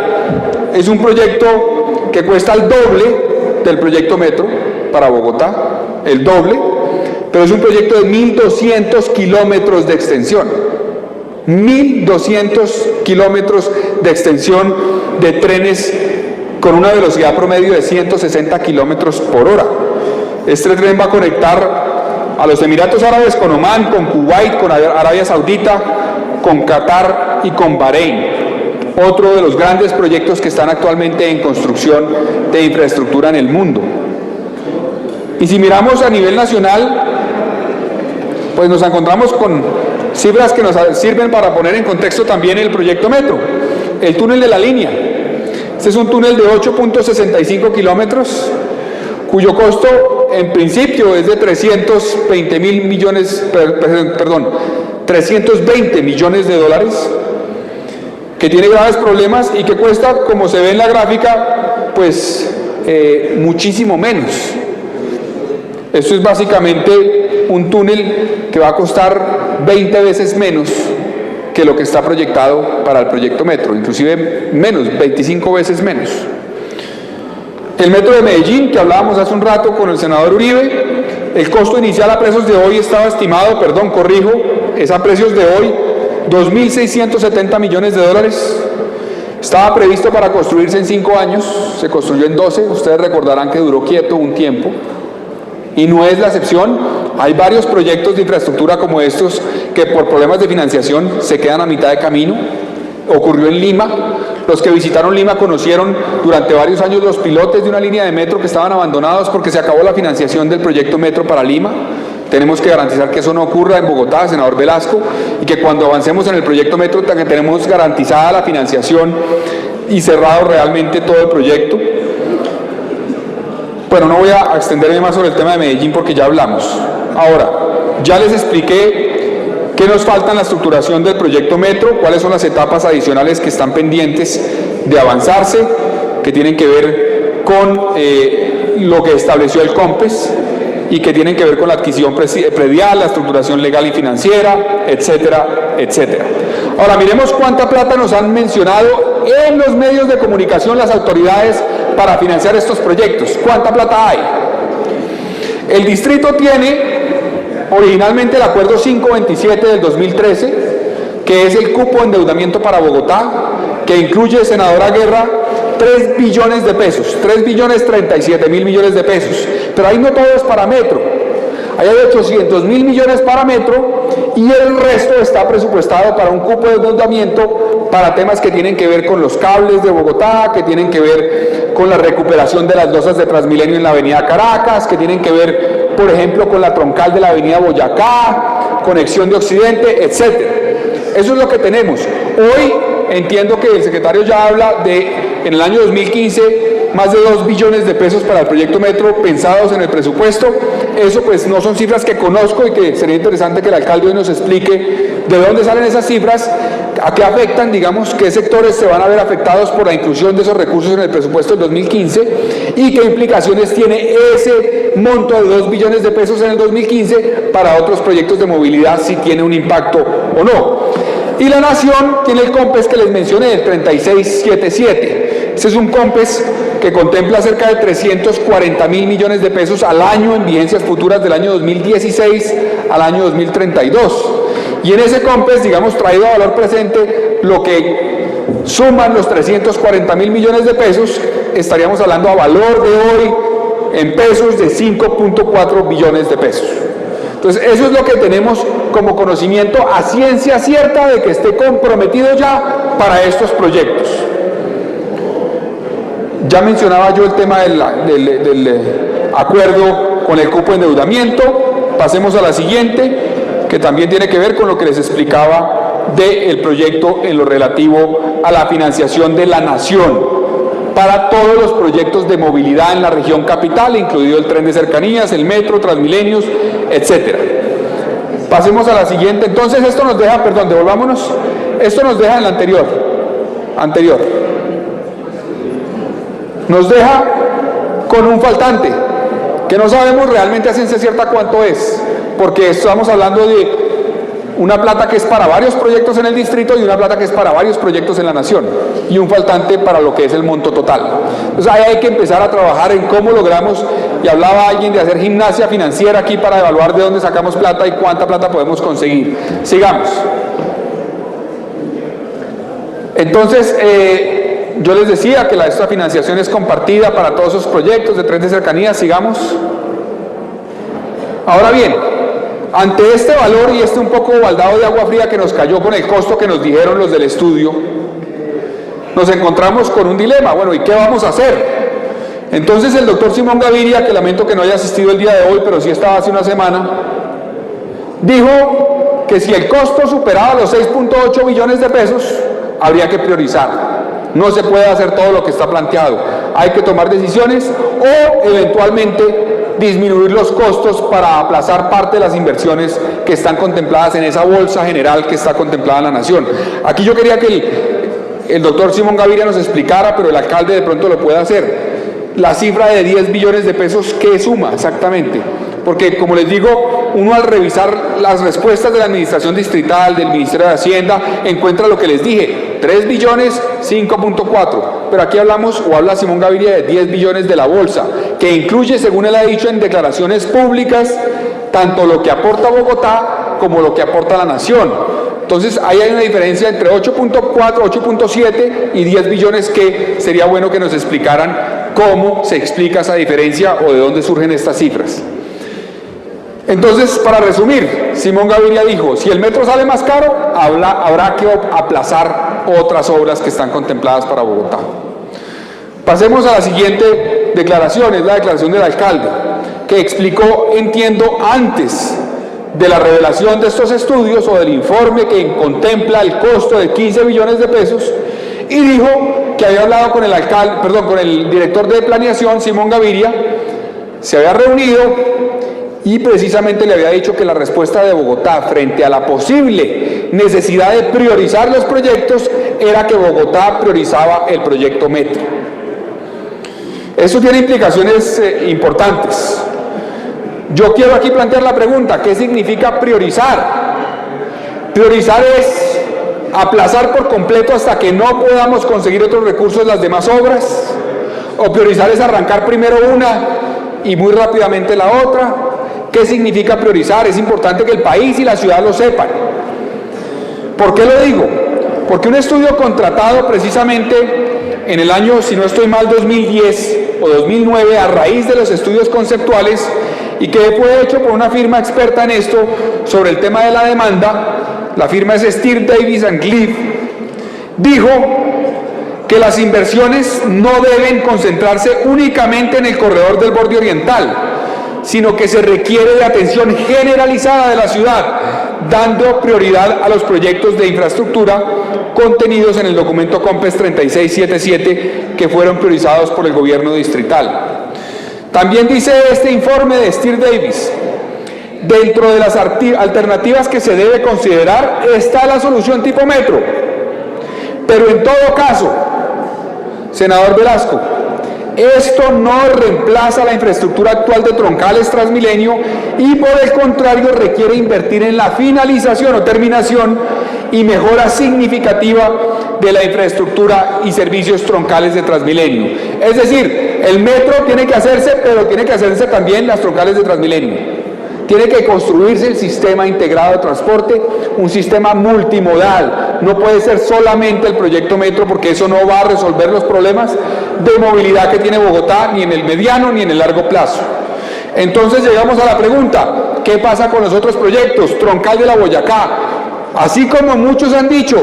Es un proyecto que cuesta el doble del proyecto metro para Bogotá, el doble, pero es un proyecto de 1.200 kilómetros de extensión. 1.200 kilómetros de extensión de trenes con una velocidad promedio de 160 kilómetros por hora. Este tren va a conectar a los Emiratos Árabes con Omán, con Kuwait, con Arabia Saudita, con Qatar y con Bahrein. Otro de los grandes proyectos que están actualmente en construcción de infraestructura en el mundo. Y si miramos a nivel nacional, pues nos encontramos con cifras que nos sirven para poner en contexto también el proyecto metro. el túnel de la línea. Este es un túnel de 8.65 kilómetros, cuyo costo en principio es de 320 millones de dólares, que tiene graves problemas y que cuesta, como se ve en la gráfica, pues muchísimo menos. Esto es básicamente un túnel que va a costar 20 veces menos que lo que está proyectado para el proyecto metro, inclusive menos, 25 veces menos. El metro de Medellín, que hablábamos hace un rato con el senador Uribe, el costo inicial a precios de hoy estaba estimado, es a precios de hoy, 2.670 millones de dólares. Estaba previsto para construirse en 5 años, se construyó en 12, ustedes recordarán que duró quieto un tiempo, y no es la excepción. Hay varios proyectos de infraestructura como estos que por problemas de financiación se quedan a mitad de camino. Ocurrió en Lima. Los que visitaron Lima conocieron durante varios años los pilotes de una línea de metro que estaban abandonados porque se acabó la financiación del proyecto metro para Lima. Tenemos que garantizar que eso no ocurra en Bogotá, senador Velasco, y que cuando avancemos en el proyecto metro tenemos garantizada la financiación y cerrado realmente todo el proyecto. Bueno, no voy a extenderme más sobre el tema de Medellín porque ya hablamos. Ahora, ya les expliqué qué nos falta en la estructuración del proyecto metro, cuáles son las etapas adicionales que están pendientes de avanzarse, que tienen que ver con lo que estableció el COMPES y que tienen que ver con la adquisición predial, la estructuración legal y financiera, etcétera, etcétera. Ahora, miremos cuánta plata nos han mencionado en los medios de comunicación las autoridades para financiar estos proyectos. ¿Cuánta plata hay? El distrito tiene originalmente el acuerdo 527 del 2013, que es el cupo de endeudamiento para Bogotá, que incluye, senadora Guerra, 3 billones de pesos, 3 billones 37 mil millones de pesos, pero ahí no todo es para metro, ahí hay 800 mil millones para metro y el resto está presupuestado para un cupo de endeudamiento para temas que tienen que ver con los cables de Bogotá, que tienen que ver con la recuperación de las losas de Transmilenio en la avenida Caracas, que tienen que ver, por ejemplo, con la troncal de la avenida Boyacá, conexión de Occidente, etcétera. Eso es lo que tenemos. Hoy entiendo que el secretario ya habla de, en el año 2015, más de 2 billones de pesos para el proyecto metro pensados en el presupuesto. Eso pues no son cifras que conozco y que sería interesante que el alcalde hoy nos explique de dónde salen esas cifras, a qué afectan, digamos, qué sectores se van a ver afectados por la inclusión de esos recursos en el presupuesto del 2015 y qué implicaciones tiene ese monto de 2 billones de pesos en el 2015 para otros proyectos de movilidad, si tiene un impacto o no. Y la Nación tiene el COMPES que les mencioné, el 3677. Ese es un COMPES que contempla cerca de 340 mil millones de pesos al año en vigencias futuras del año 2016 al año 2032. Y en ese COMPES, digamos, traído a valor presente, lo que suman los 340 mil millones de pesos, estaríamos hablando a valor de hoy en pesos de 5.4 billones de pesos. Entonces, eso es lo que tenemos como conocimiento a ciencia cierta de que esté comprometido ya para estos proyectos. Ya mencionaba yo el tema del acuerdo con el cupo de endeudamiento. Pasemos a la siguiente, que también tiene que ver con lo que les explicaba del proyecto en lo relativo a la financiación de la Nación para todos los proyectos de movilidad en la región capital, incluido el tren de cercanías, el metro, Transmilenios, etcétera. Pasemos a la siguiente. Entonces esto nos deja, perdón, devolvámonos. Esto nos deja en la anterior. Nos deja con un faltante, que no sabemos realmente a ciencia cierta cuánto es, porque estamos hablando de una plata que es para varios proyectos en el distrito y una plata que es para varios proyectos en la Nación, y un faltante para lo que es el monto total. Entonces ahí hay que empezar a trabajar en cómo logramos, y hablaba alguien de hacer gimnasia financiera aquí para evaluar de dónde sacamos plata y cuánta plata podemos conseguir. Sigamos. Entonces, yo les decía que esta financiación es compartida para todos esos proyectos de tren de cercanías. Sigamos. Ahora bien, ante este valor y un poco baldado de agua fría que nos cayó con el costo que nos dijeron los del estudio, nos encontramos con un dilema. Bueno, ¿y qué vamos a hacer? Entonces el doctor Simón Gaviria, que lamento que no haya asistido el día de hoy, pero sí estaba hace una semana, dijo que si el costo superaba los 6.8 billones de pesos, habría que priorizar. No se puede hacer todo lo que está planteado. Hay que tomar decisiones o eventualmente disminuir los costos para aplazar parte de las inversiones que están contempladas en esa bolsa general que está contemplada en la Nación. Aquí yo quería que el doctor Simón Gaviria nos explicara, pero el alcalde de pronto lo puede hacer. La cifra de 10 billones de pesos, ¿qué suma exactamente? Porque, como les digo, uno al revisar las respuestas de la Administración Distrital, del Ministerio de Hacienda, encuentra lo que les dije, 3 billones, 5.4. Pero aquí hablamos, o habla Simón Gaviria, de 10 billones de la bolsa, que incluye, según él ha dicho en declaraciones públicas, tanto lo que aporta Bogotá como lo que aporta la Nación. Entonces, ahí hay una diferencia entre 8.4, 8.7 y 10 billones que sería bueno que nos explicaran cómo se explica esa diferencia o de dónde surgen estas cifras. Entonces, para resumir, Simón Gaviria dijo, si el metro sale más caro, habrá que aplazar otras obras que están contempladas para Bogotá. Pasemos a la siguiente declaración, es la declaración del alcalde, que explicó, entiendo, antes de la revelación de estos estudios o del informe que contempla el costo de 15 billones de pesos, y dijo que había hablado con el director de planeación, Simón Gaviria, se había reunido y precisamente le había dicho que la respuesta de Bogotá frente a la posible necesidad de priorizar los proyectos era que Bogotá priorizaba el proyecto Metro. Eso tiene implicaciones importantes. Yo quiero aquí plantear la pregunta, ¿qué significa priorizar? Priorizar es aplazar por completo hasta que no podamos conseguir otros recursos las demás obras, o priorizar es arrancar primero una y muy rápidamente la otra. ¿Qué significa priorizar? Es importante que el país y la ciudad lo sepan. ¿Por qué lo digo? Porque un estudio contratado precisamente en el año, si no estoy mal, 2010 o 2009, a raíz de los estudios conceptuales, y que fue hecho por una firma experta en esto sobre el tema de la demanda, la firma es Stir Davis & Cliff, dijo que las inversiones no deben concentrarse únicamente en el corredor del borde oriental, sino que se requiere de atención generalizada de la ciudad, dando prioridad a los proyectos de infraestructura contenidos en el documento COMPES 3677 que fueron priorizados por el gobierno distrital. También dice este informe de Stir Davis, dentro de las alternativas que se debe considerar está la solución tipo metro, pero en todo caso, senador Velasco, esto no reemplaza la infraestructura actual de troncales Transmilenio y por el contrario requiere invertir en la finalización o terminación y mejora significativa de la infraestructura y servicios troncales de Transmilenio. Es decir, el metro tiene que hacerse, pero tiene que hacerse también las troncales de Transmilenio. Tiene que construirse el sistema integrado de transporte, un sistema multimodal. No puede ser solamente el proyecto Metro porque eso no va a resolver los problemas de movilidad que tiene Bogotá ni en el mediano ni en el largo plazo. Entonces llegamos a la pregunta, ¿qué pasa con los otros proyectos? Troncal de la Boyacá. Así como muchos han dicho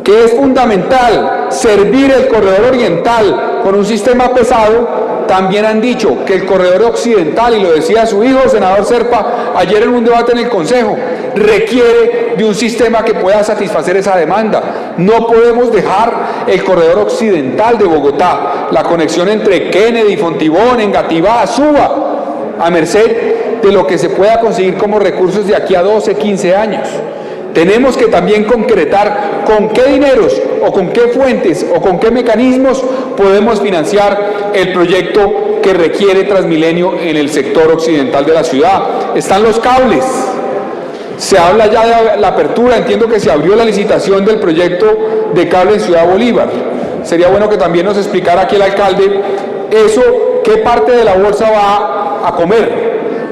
que es fundamental servir el corredor oriental con un sistema pesado, también han dicho que el corredor occidental, y lo decía su hijo, el senador Serpa, ayer en un debate en el Consejo, requiere de un sistema que pueda satisfacer esa demanda. No podemos dejar el corredor occidental de Bogotá, la conexión entre Kennedy, Fontibón, Engativá, Suba, a merced de lo que se pueda conseguir como recursos de aquí a 12, 15 años. Tenemos que también concretar con qué dineros o con qué fuentes o con qué mecanismos podemos financiar el proyecto que requiere Transmilenio en el sector occidental de la ciudad. Están los cables. Se habla ya de la apertura, entiendo que se abrió la licitación del proyecto de cable en Ciudad Bolívar. Sería bueno que también nos explicara aquí el alcalde eso, qué parte de la bolsa va a comer.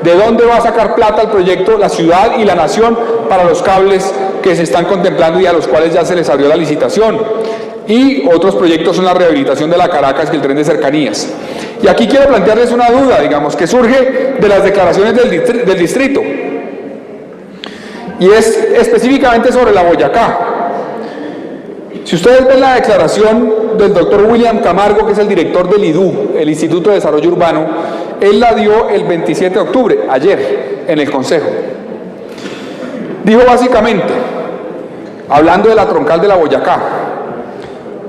¿De dónde va a sacar plata el proyecto, la ciudad y la nación para los cables que se están contemplando y a los cuales ya se les abrió la licitación? Y otros proyectos son la rehabilitación de la Caracas y el tren de cercanías. Y aquí quiero plantearles una duda, digamos, que surge de las declaraciones del distrito. Y es específicamente sobre la Boyacá. Si ustedes ven la declaración del doctor William Camargo, que es el director del IDU, el Instituto de Desarrollo Urbano, él la dio el 27 de octubre, ayer, en el Consejo. Dijo básicamente, hablando de la troncal de la Boyacá.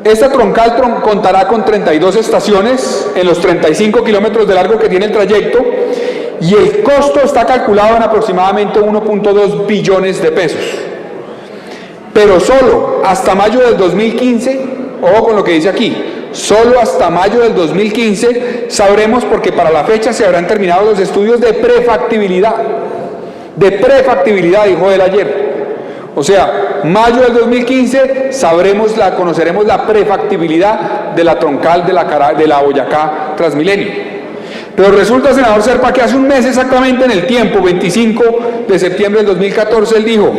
Esta troncal contará con 32 estaciones en los 35 kilómetros de largo que tiene el trayecto y el costo está calculado en aproximadamente 1.2 billones de pesos. Pero solo hasta mayo del 2015, ojo con lo que dice aquí, solo hasta mayo del 2015 sabremos, porque para la fecha se habrán terminado los estudios de prefactibilidad. De prefactibilidad, dijo él ayer. O sea, mayo del 2015 conoceremos la prefactibilidad de la troncal de la Boyacá Transmilenio. Pero resulta, senador Serpa, que hace un mes exactamente en el tiempo, 25 de septiembre del 2014, él dijo,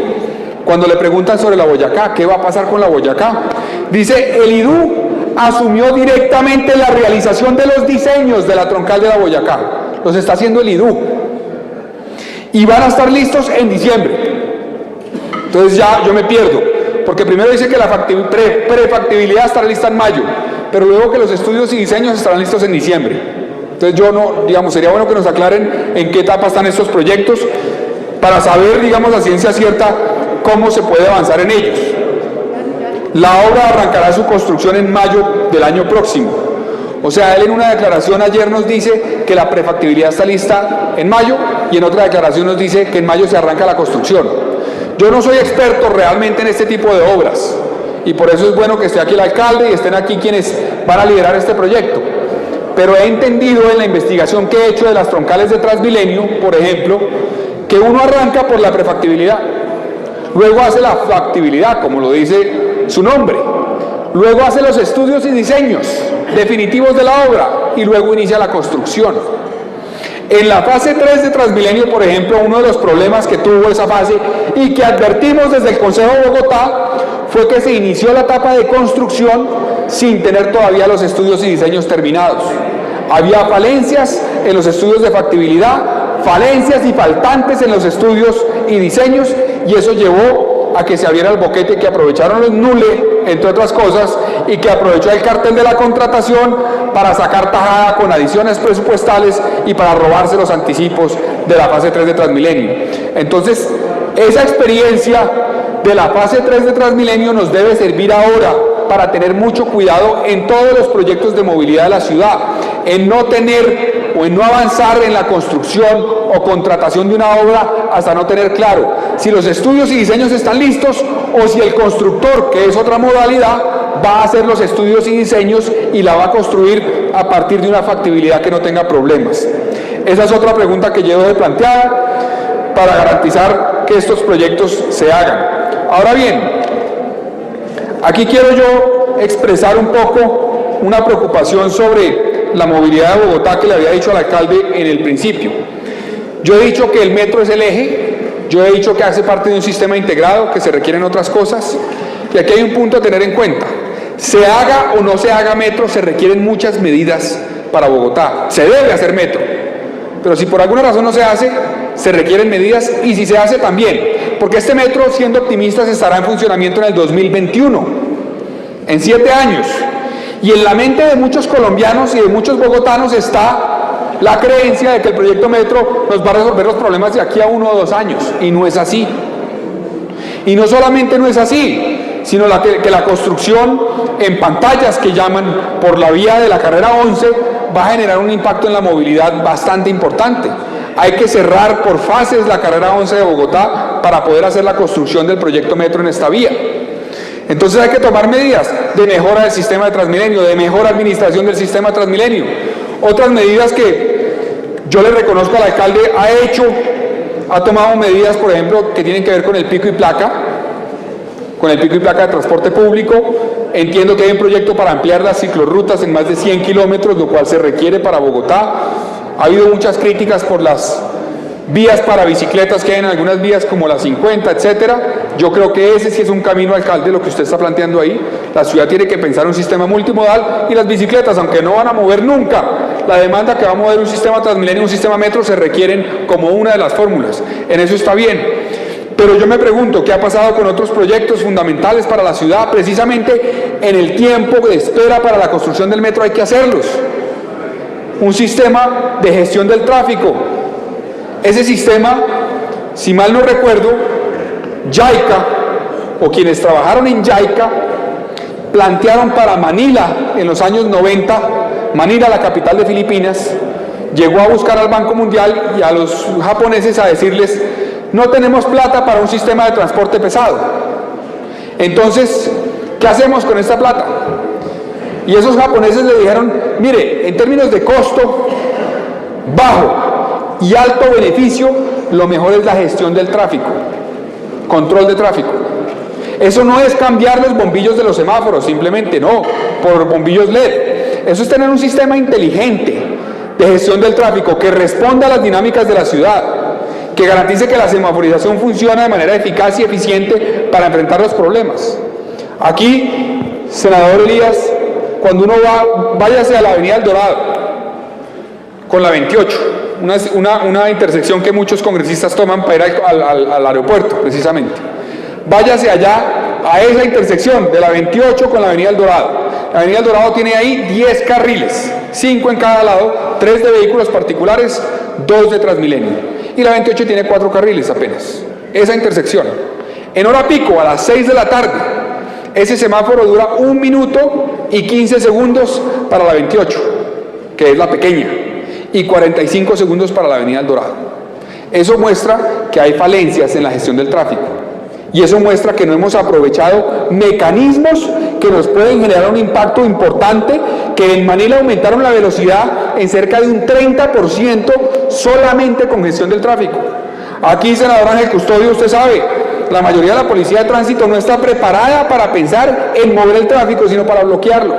cuando le preguntan sobre la Boyacá, ¿qué va a pasar con la Boyacá? Dice, el IDU asumió directamente la realización de los diseños de la troncal de la Boyacá. Los está haciendo el IDU. Y van a estar listos en diciembre. Entonces ya yo me pierdo, porque primero dice que la prefactibilidad estará lista en mayo, pero luego que los estudios y diseños estarán listos en diciembre. Entonces yo no, digamos, sería bueno que nos aclaren en qué etapa están estos proyectos para saber, digamos, a ciencia cierta cómo se puede avanzar en ellos. La obra arrancará su construcción en mayo del año próximo. O sea, él en una declaración ayer nos dice que la prefactibilidad está lista en mayo y en otra declaración nos dice que en mayo se arranca la construcción. Yo no soy experto realmente en este tipo de obras y por eso es bueno que esté aquí el alcalde y estén aquí quienes van a liderar este proyecto. Pero he entendido en la investigación que he hecho de las troncales de Transmilenio, por ejemplo, que uno arranca por la prefactibilidad, luego hace la factibilidad, como lo dice su nombre, luego hace los estudios y diseños definitivos de la obra y luego inicia la construcción. En la fase 3 de Transmilenio, por ejemplo, uno de los problemas que tuvo esa fase y que advertimos desde el Consejo de Bogotá fue que se inició la etapa de construcción sin tener todavía los estudios y diseños terminados. Había falencias en los estudios de factibilidad, falencias y faltantes en los estudios y diseños, y eso llevó a que se abriera el boquete que aprovecharon los NULE, entre otras cosas, y que aprovechó el cartel de la contratación para sacar tajada con adiciones presupuestales y para robarse los anticipos de la fase 3 de Transmilenio. Entonces, esa experiencia de la fase 3 de Transmilenio nos debe servir ahora para tener mucho cuidado en todos los proyectos de movilidad de la ciudad, en no tener o en no avanzar en la construcción o contratación de una obra hasta no tener claro si los estudios y diseños están listos o si el constructor, que es otra modalidad, va a hacer los estudios y diseños y la va a construir a partir de una factibilidad que no tenga problemas. Esa es otra pregunta que llevo de planteada para garantizar que estos proyectos se hagan. Ahora bien, aquí quiero yo expresar un poco una preocupación sobre la movilidad de Bogotá que le había dicho al alcalde en el principio. Yo he dicho que el metro es el eje, yo he dicho que hace parte de un sistema integrado, que se requieren otras cosas, y aquí hay un punto a tener en cuenta. Se haga o no se haga metro, se requieren muchas medidas para Bogotá. Se debe hacer metro, pero si por alguna razón no se hace, se requieren medidas, y si se hace también, porque este metro, siendo optimistas, estará en funcionamiento en el 2021, en 7 años. Y en la mente de muchos colombianos y de muchos bogotanos está la creencia de que el proyecto metro nos va a resolver los problemas de aquí a 1 o 2 años, y no es así. Y no solamente no es así, sino que la construcción en pantallas que llaman por la vía de la carrera 11 va a generar un impacto en la movilidad bastante importante. Hay que cerrar por fases la carrera 11 de Bogotá para poder hacer la construcción del proyecto metro en esta vía. Entonces hay que tomar medidas de mejora del sistema de Transmilenio, de mejor administración del sistema de Transmilenio. Otras medidas que yo le reconozco al alcalde ha tomado medidas, por ejemplo, que tienen que ver con el pico y placa de transporte público. Entiendo que hay un proyecto para ampliar las ciclorrutas en más de 100 kilómetros, lo cual se requiere para Bogotá. Ha habido muchas críticas por las vías para bicicletas que hay en algunas vías como la 50, etcétera. Yo creo que ese sí es un camino, alcalde, lo que usted está planteando ahí. La ciudad tiene que pensar un sistema multimodal, y las bicicletas, aunque no van a mover nunca la demanda que va a mover un sistema Transmilenio, un sistema metro, se requieren como una de las fórmulas. En eso está bien. Pero yo me pregunto, ¿qué ha pasado con otros proyectos fundamentales para la ciudad? Precisamente en el tiempo de espera para la construcción del metro hay que hacerlos. Un sistema de gestión del tráfico. Ese sistema, si mal no recuerdo, JICA o quienes trabajaron en JICA plantearon para Manila en los años 90, Manila, la capital de Filipinas, llegó a buscar al Banco Mundial y a los japoneses a decirles: no tenemos plata para un sistema de transporte pesado. Entonces, ¿qué hacemos con esta plata? Y esos japoneses le dijeron: mire, en términos de costo bajo y alto beneficio, lo mejor es la gestión del tráfico, control de tráfico. Eso no es cambiar los bombillos de los semáforos, simplemente no, por bombillos LED. Eso es tener un sistema inteligente de gestión del tráfico que responda a las dinámicas de la ciudad, que garantice que la semaforización funciona de manera eficaz y eficiente para enfrentar los problemas. Aquí, senador Elías, cuando uno váyase a la avenida El Dorado, con la 28, una intersección que muchos congresistas toman para ir al aeropuerto, precisamente. Váyase allá, a esa intersección de la 28 con la avenida El Dorado. La avenida El Dorado tiene ahí 10 carriles, 5 en cada lado, 3 de vehículos particulares, 2 de Transmilenio. Y la 28 tiene 4 carriles apenas. Esa intersección. En hora pico, a las 6 de la tarde, ese semáforo dura 1 minuto y 15 segundos para la 28, que es la pequeña, y 45 segundos para la avenida El Dorado. Eso muestra que hay falencias en la gestión del tráfico. Y eso muestra que no hemos aprovechado mecanismos que nos pueden generar un impacto importante, que en Manila aumentaron la velocidad en cerca de un 30% solamente con gestión del tráfico. Aquí, senador Ángel Custodio, usted sabe, la mayoría de la policía de tránsito no está preparada para pensar en mover el tráfico, sino para bloquearlo.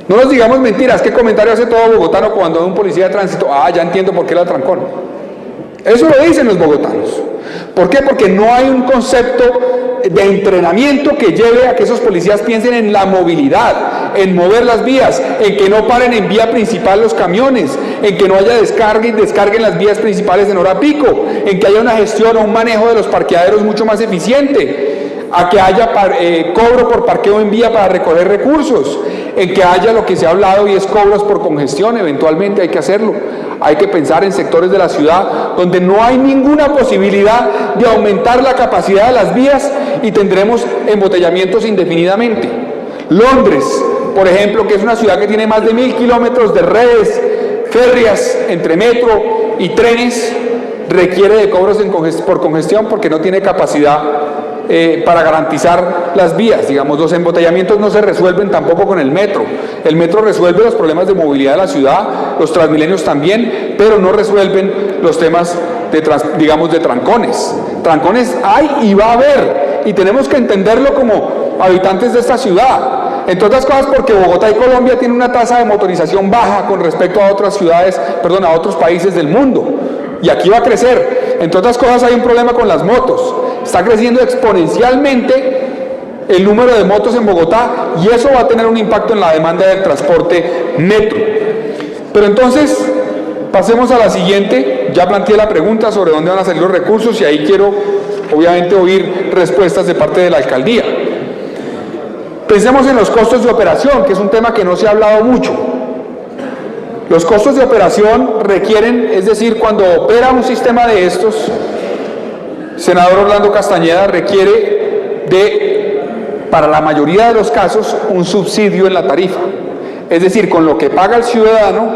No nos digamos mentiras. ¿Qué comentario hace todo bogotano cuando ve un policía de tránsito? Ah, ya entiendo por qué la trancón. Eso lo dicen los bogotanos. ¿Por qué? Porque no hay un concepto de entrenamiento que lleve a que esos policías piensen en la movilidad, en mover las vías, en que no paren en vía principal los camiones, en que no haya descarguen las vías principales en hora pico, en que haya una gestión o un manejo de los parqueaderos mucho más eficiente, a que haya cobro por parqueo en vía para recoger recursos, en que haya lo que se ha hablado y es cobros por congestión. Eventualmente hay que hacerlo. Hay que pensar en sectores de la ciudad donde no hay ninguna posibilidad de aumentar la capacidad de las vías y tendremos embotellamientos indefinidamente. Londres, por ejemplo, que es una ciudad que tiene más de 1000 kilómetros de redes férreas entre metro y trenes, requiere de cobros por congestión porque no tiene capacidad para garantizar las vías. Digamos, los embotellamientos no se resuelven tampoco con el metro. El metro resuelve los problemas de movilidad de la ciudad, los Transmilenios también, pero no resuelven los temas de trancones. Trancones hay y va a haber, y tenemos que entenderlo como habitantes de esta ciudad. Entre otras cosas porque Bogotá y Colombia tienen una tasa de motorización baja con respecto a otras ciudades, a otros países del mundo. Y aquí va a crecer. Entre otras cosas hay un problema con las motos. Está creciendo exponencialmente el número de motos en Bogotá y eso va a tener un impacto en la demanda del transporte metro. Pero entonces, pasemos a la siguiente. Ya planteé la pregunta sobre dónde van a salir los recursos y ahí quiero, obviamente, oír respuestas de parte de la alcaldía. Pensemos en los costos de operación, que es un tema que no se ha hablado mucho. Los costos de operación requieren, es decir, cuando opera un sistema de estos, senador Orlando Castañeda, requiere para la mayoría de los casos, un subsidio en la tarifa. Es decir, con lo que paga el ciudadano,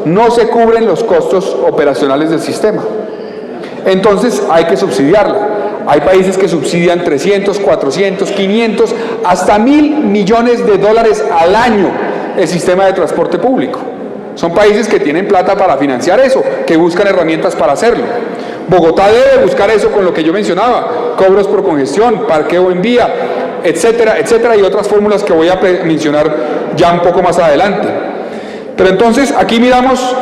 no se cubren los costos operacionales del sistema. Entonces, hay que subsidiarla. Hay países que subsidian 300, 400, 500, hasta 1.000 millones de dólares al año el sistema de transporte público. Son países que tienen plata para financiar eso, que buscan herramientas para hacerlo. Bogotá debe buscar eso con lo que yo mencionaba, cobros por congestión, parqueo en vía, etcétera, etcétera, y otras fórmulas que voy a mencionar ya un poco más adelante. Pero entonces, aquí miramos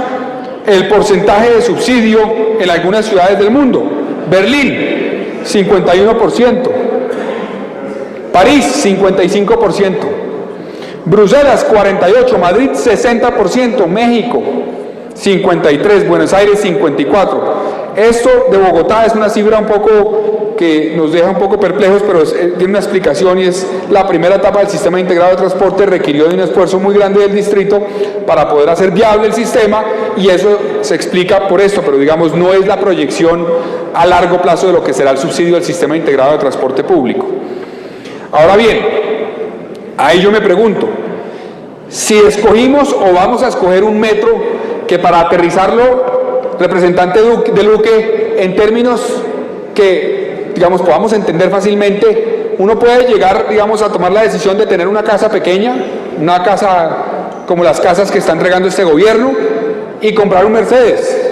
el porcentaje de subsidio en algunas ciudades del mundo. Berlín, 51%. París, 55%. Bruselas, 48%. Madrid, 60%. México, 53%. Buenos Aires, 54%. Esto de Bogotá es una cifra un poco que nos deja un poco perplejos, pero tiene una explicación, y es la primera etapa del sistema integrado de transporte requirió de un esfuerzo muy grande del distrito para poder hacer viable el sistema, y eso se explica por esto, pero digamos no es la proyección a largo plazo de lo que será el subsidio del sistema integrado de transporte público. Ahora bien, ahí yo me pregunto, si escogimos o vamos a escoger un metro que para aterrizarlo, representante de Luque, en términos que, digamos, podamos entender fácilmente, uno puede llegar, digamos, a tomar la decisión de tener una casa pequeña, una casa como las casas que está entregando este gobierno, y comprar un Mercedes.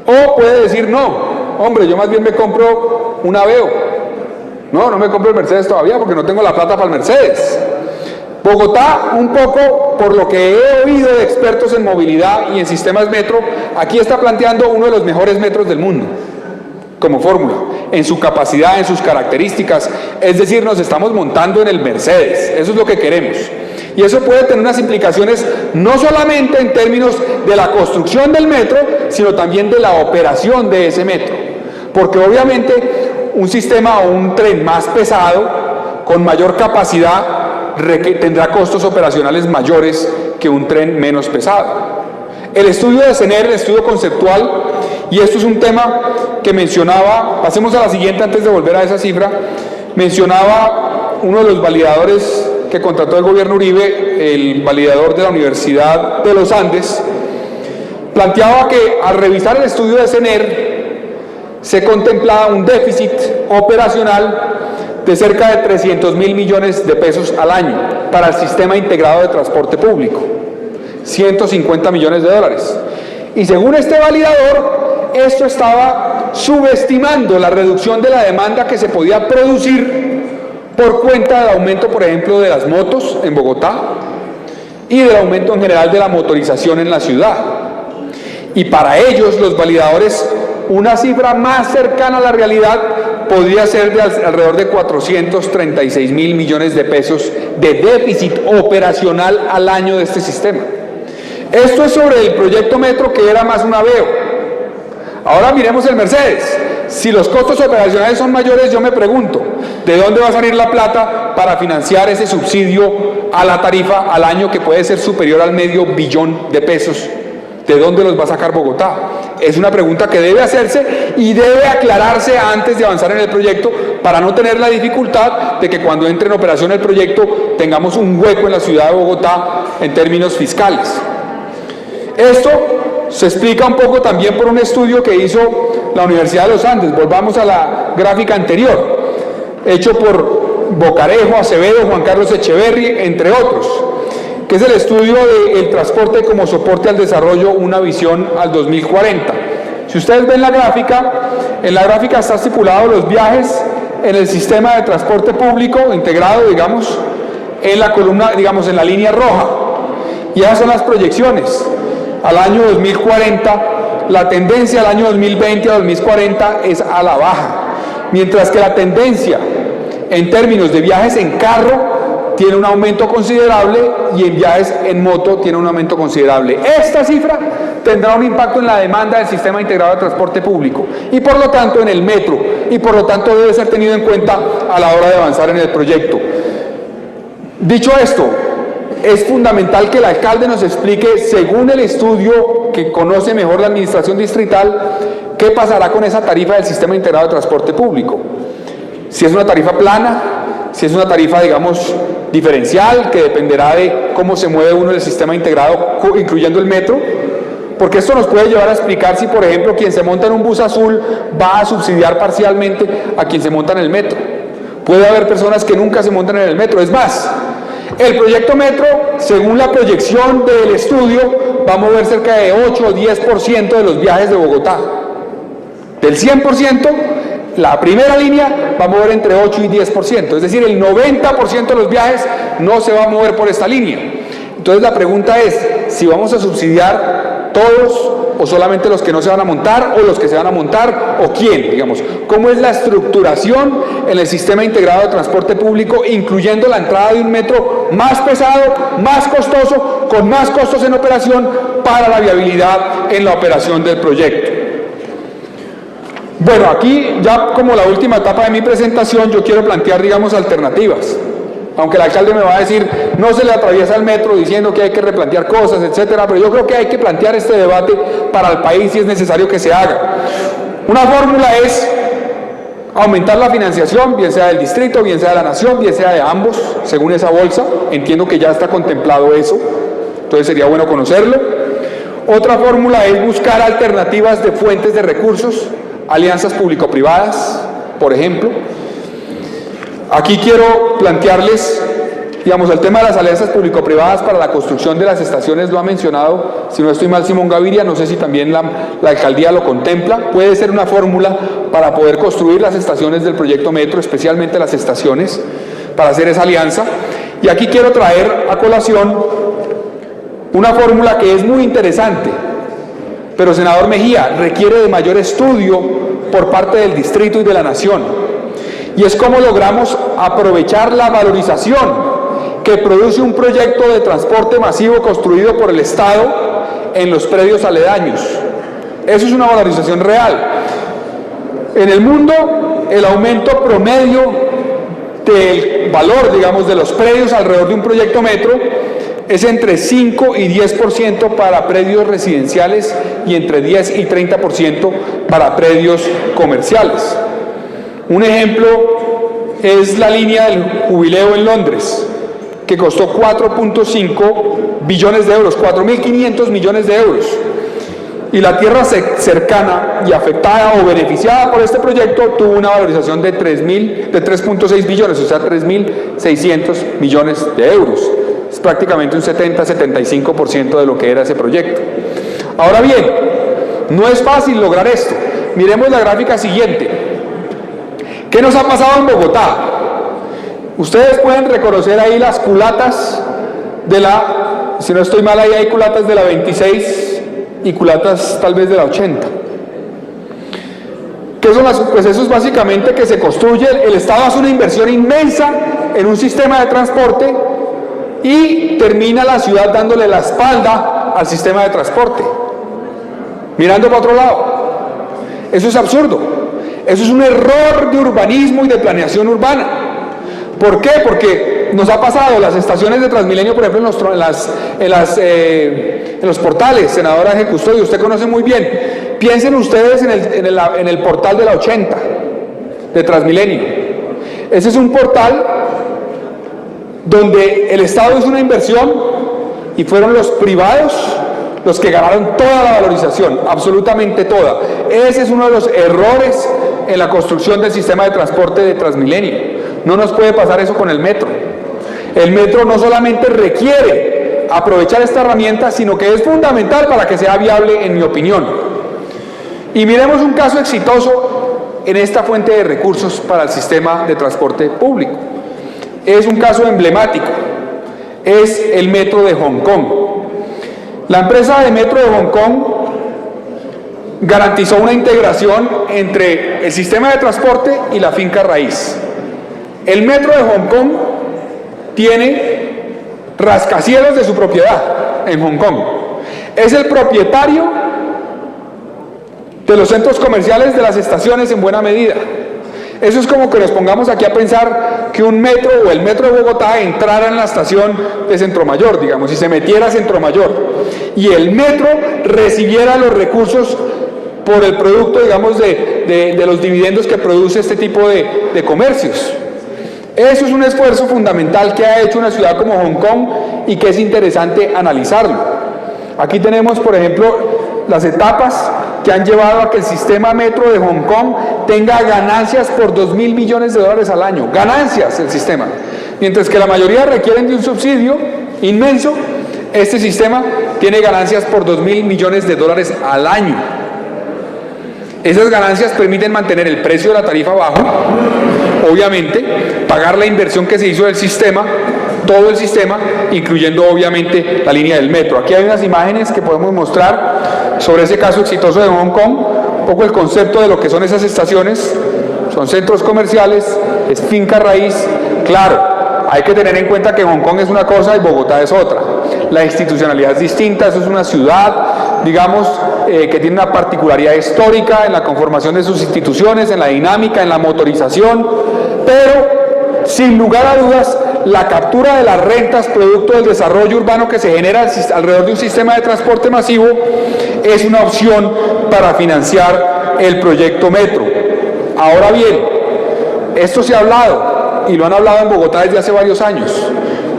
O puede decir, no, hombre, yo más bien me compro un Aveo. No me compro el Mercedes todavía porque no tengo la plata para el Mercedes. Bogotá, un poco por lo que he oído de expertos en movilidad y en sistemas metro, aquí está planteando uno de los mejores metros del mundo, como fórmula, en su capacidad, en sus características, es decir, nos estamos montando en el Mercedes, eso es lo que queremos. Y eso puede tener unas implicaciones no solamente en términos de la construcción del metro, sino también de la operación de ese metro, porque obviamente un sistema o un tren más pesado, con mayor capacidad, tendrá costos operacionales mayores que un tren menos pesado. El estudio de CENER, el estudio conceptual, y esto es un tema que mencionaba, pasemos a la siguiente antes de volver a esa cifra, mencionaba uno de los validadores que contrató el gobierno Uribe, el validador de la Universidad de los Andes, planteaba que al revisar el estudio de CENER se contemplaba un déficit operacional de cerca de 300.000 millones de pesos al año para el sistema integrado de transporte público, 150 millones de dólares. Y según este validador, esto estaba subestimando la reducción de la demanda que se podía producir por cuenta del aumento, por ejemplo, de las motos en Bogotá y del aumento en general de la motorización en la ciudad. Y para ellos, los validadores, una cifra más cercana a la realidad podría ser de alrededor de 436.000 millones de pesos de déficit operacional al año de este sistema. Esto es sobre el proyecto Metro, que era más un Aveo. Ahora miremos el Mercedes. Si los costos operacionales son mayores, yo me pregunto, ¿de dónde va a salir la plata para financiar ese subsidio a la tarifa al año que puede ser superior al $500 millones de pesos? ¿De dónde los va a sacar Bogotá? Es una pregunta que debe hacerse y debe aclararse antes de avanzar en el proyecto, para no tener la dificultad de que cuando entre en operación el proyecto tengamos un hueco en la ciudad de Bogotá en términos fiscales. Esto se explica un poco también por un estudio que hizo la Universidad de los Andes. Volvamos a la gráfica anterior, hecho por Bocarejo, Acevedo, Juan Carlos Echeverri, entre otros, que es el estudio del transporte como soporte al desarrollo, una visión al 2040. Si ustedes ven la gráfica, en la gráfica está estipulado los viajes en el sistema de transporte público integrado, digamos, en la columna, digamos, en la línea roja. Y esas son las proyecciones. Al año 2040, la tendencia al año 2020 a 2040 es a la baja, mientras que la tendencia en términos de viajes en carro tiene un aumento considerable y en viajes en moto tiene un aumento considerable. Esta cifra tendrá un impacto en la demanda del sistema integrado de transporte público y por lo tanto en el metro, y por lo tanto debe ser tenido en cuenta a la hora de avanzar en el proyecto. Dicho esto, es fundamental que el alcalde nos explique, según el estudio que conoce mejor la administración distrital, qué pasará con esa tarifa del sistema integrado de transporte público. Si es una tarifa plana, si es una tarifa, digamos, diferencial, que dependerá de cómo se mueve uno en el sistema integrado, incluyendo el metro, porque esto nos puede llevar a explicar si, por ejemplo, quien se monta en un bus azul va a subsidiar parcialmente a quien se monta en el metro. Puede haber personas que nunca se montan en el metro. Es más, el proyecto Metro, según la proyección del estudio, va a mover cerca de 8 o 10% de los viajes de Bogotá. Del 100%, la primera línea va a mover entre 8 y 10%, es decir, el 90% de los viajes no se va a mover por esta línea. Entonces la pregunta es, si vamos a subsidiar todos o solamente los que no se van a montar, o los que se van a montar, o quién, digamos. ¿Cómo es la estructuración en el sistema integrado de transporte público, incluyendo la entrada de un metro más pesado, más costoso, con más costos en operación para la viabilidad en la operación del proyecto? Bueno, aquí ya como la última etapa de mi presentación, yo quiero plantear, digamos, alternativas. Aunque el alcalde me va a decir, no se le atraviesa el metro diciendo que hay que replantear cosas, etcétera, pero yo creo que hay que plantear este debate para el país y es necesario que se haga. Una fórmula es aumentar la financiación, bien sea del distrito, bien sea de la nación, bien sea de ambos, según esa bolsa. Entiendo que ya está contemplado eso, entonces sería bueno conocerlo. Otra fórmula es buscar alternativas de fuentes de recursos, alianzas público-privadas, por ejemplo. Aquí quiero plantearles, digamos, el tema de las alianzas público-privadas para la construcción de las estaciones, lo ha mencionado, si no estoy mal, Simón Gaviria, no sé si también la alcaldía lo contempla. Puede ser una fórmula para poder construir las estaciones del proyecto Metro, especialmente las estaciones, para hacer esa alianza. Y aquí quiero traer a colación una fórmula que es muy interesante, pero, senador Mejía, requiere de mayor estudio por parte del distrito y de la nación. Y es cómo logramos aprovechar la valorización que produce un proyecto de transporte masivo construido por el Estado en los predios aledaños. Eso es una valorización real. En el mundo, el aumento promedio del valor, digamos, de los predios alrededor de un proyecto Metro es entre 5 y 10% para predios residenciales y entre 10 y 30% para predios comerciales. Un ejemplo es la línea del Jubileo en Londres, que costó 4.5 billones de euros, 4.500 millones de euros. Y la tierra cercana y afectada o beneficiada por este proyecto tuvo una valorización de 3.6 billones, o sea, 3.600 millones de euros. Es prácticamente un 70-75% de lo que era ese proyecto. Ahora bien, no es fácil lograr esto. Miremos la gráfica siguiente. ¿Qué nos ha pasado en Bogotá? Ustedes pueden reconocer ahí las culatas de la, si no estoy mal, ahí hay culatas de la 26 y culatas tal vez de la 80. ¿Qué son las? Pues eso es básicamente que se construye, el Estado hace una inversión inmensa en un sistema de transporte y termina la ciudad dándole la espalda al sistema de transporte, mirando para otro lado. Eso es absurdo. Eso es un error de urbanismo y de planeación urbana. ¿Por qué? Porque nos ha pasado las estaciones de Transmilenio, por ejemplo, en los portales, senadora Ángel Custodio, usted conoce muy bien. Piensen ustedes en el portal de la 80 de Transmilenio. Ese es un portal donde el Estado hizo una inversión y fueron los privados los que ganaron toda la valorización, absolutamente toda. Ese es uno de los errores en la construcción del sistema de transporte de Transmilenio. No nos puede pasar eso con el metro. El metro no solamente requiere aprovechar esta herramienta, sino que es fundamental para que sea viable, en mi opinión. Y miremos un caso exitoso en esta fuente de recursos para el sistema de transporte público. Es un caso emblemático. Es el metro de Hong Kong. La empresa de metro de Hong Kong garantizó una integración entre el sistema de transporte y la finca raíz. El metro de Hong Kong tiene rascacielos de su propiedad en Hong Kong. Es el propietario de los centros comerciales de las estaciones en buena medida. Eso es como que nos pongamos aquí a pensar que un metro o el metro de Bogotá entrara en la estación de Centro Mayor, digamos, y se metiera a Centro Mayor, y el metro recibiera los recursos por el producto, digamos, de los dividendos que produce este tipo de comercios. Eso es un esfuerzo fundamental que ha hecho una ciudad como Hong Kong y que es interesante analizarlo. Aquí tenemos, por ejemplo, las etapas que han llevado a que el sistema metro de Hong Kong tenga ganancias por 2.000 millones de dólares al año. Ganancias el sistema. Mientras que la mayoría requieren de un subsidio inmenso, este sistema tiene ganancias por 2.000 millones de dólares al año. Esas ganancias permiten mantener el precio de la tarifa bajo, obviamente, pagar la inversión que se hizo del sistema, todo el sistema, incluyendo obviamente la línea del metro. Aquí hay unas imágenes que podemos mostrar sobre ese caso exitoso de Hong Kong, un poco el concepto de lo que son esas estaciones. Son centros comerciales, es finca raíz, claro, hay que tener en cuenta que Hong Kong es una cosa y Bogotá es otra. La institucionalidad es distinta, eso es una ciudad, digamos, que tiene una particularidad histórica en la conformación de sus instituciones, en la dinámica, en la motorización, pero sin lugar a dudas, la captura de las rentas producto del desarrollo urbano que se genera alrededor de un sistema de transporte masivo es una opción para financiar el proyecto Metro. Ahora bien, esto se ha hablado y lo han hablado en Bogotá desde hace varios años.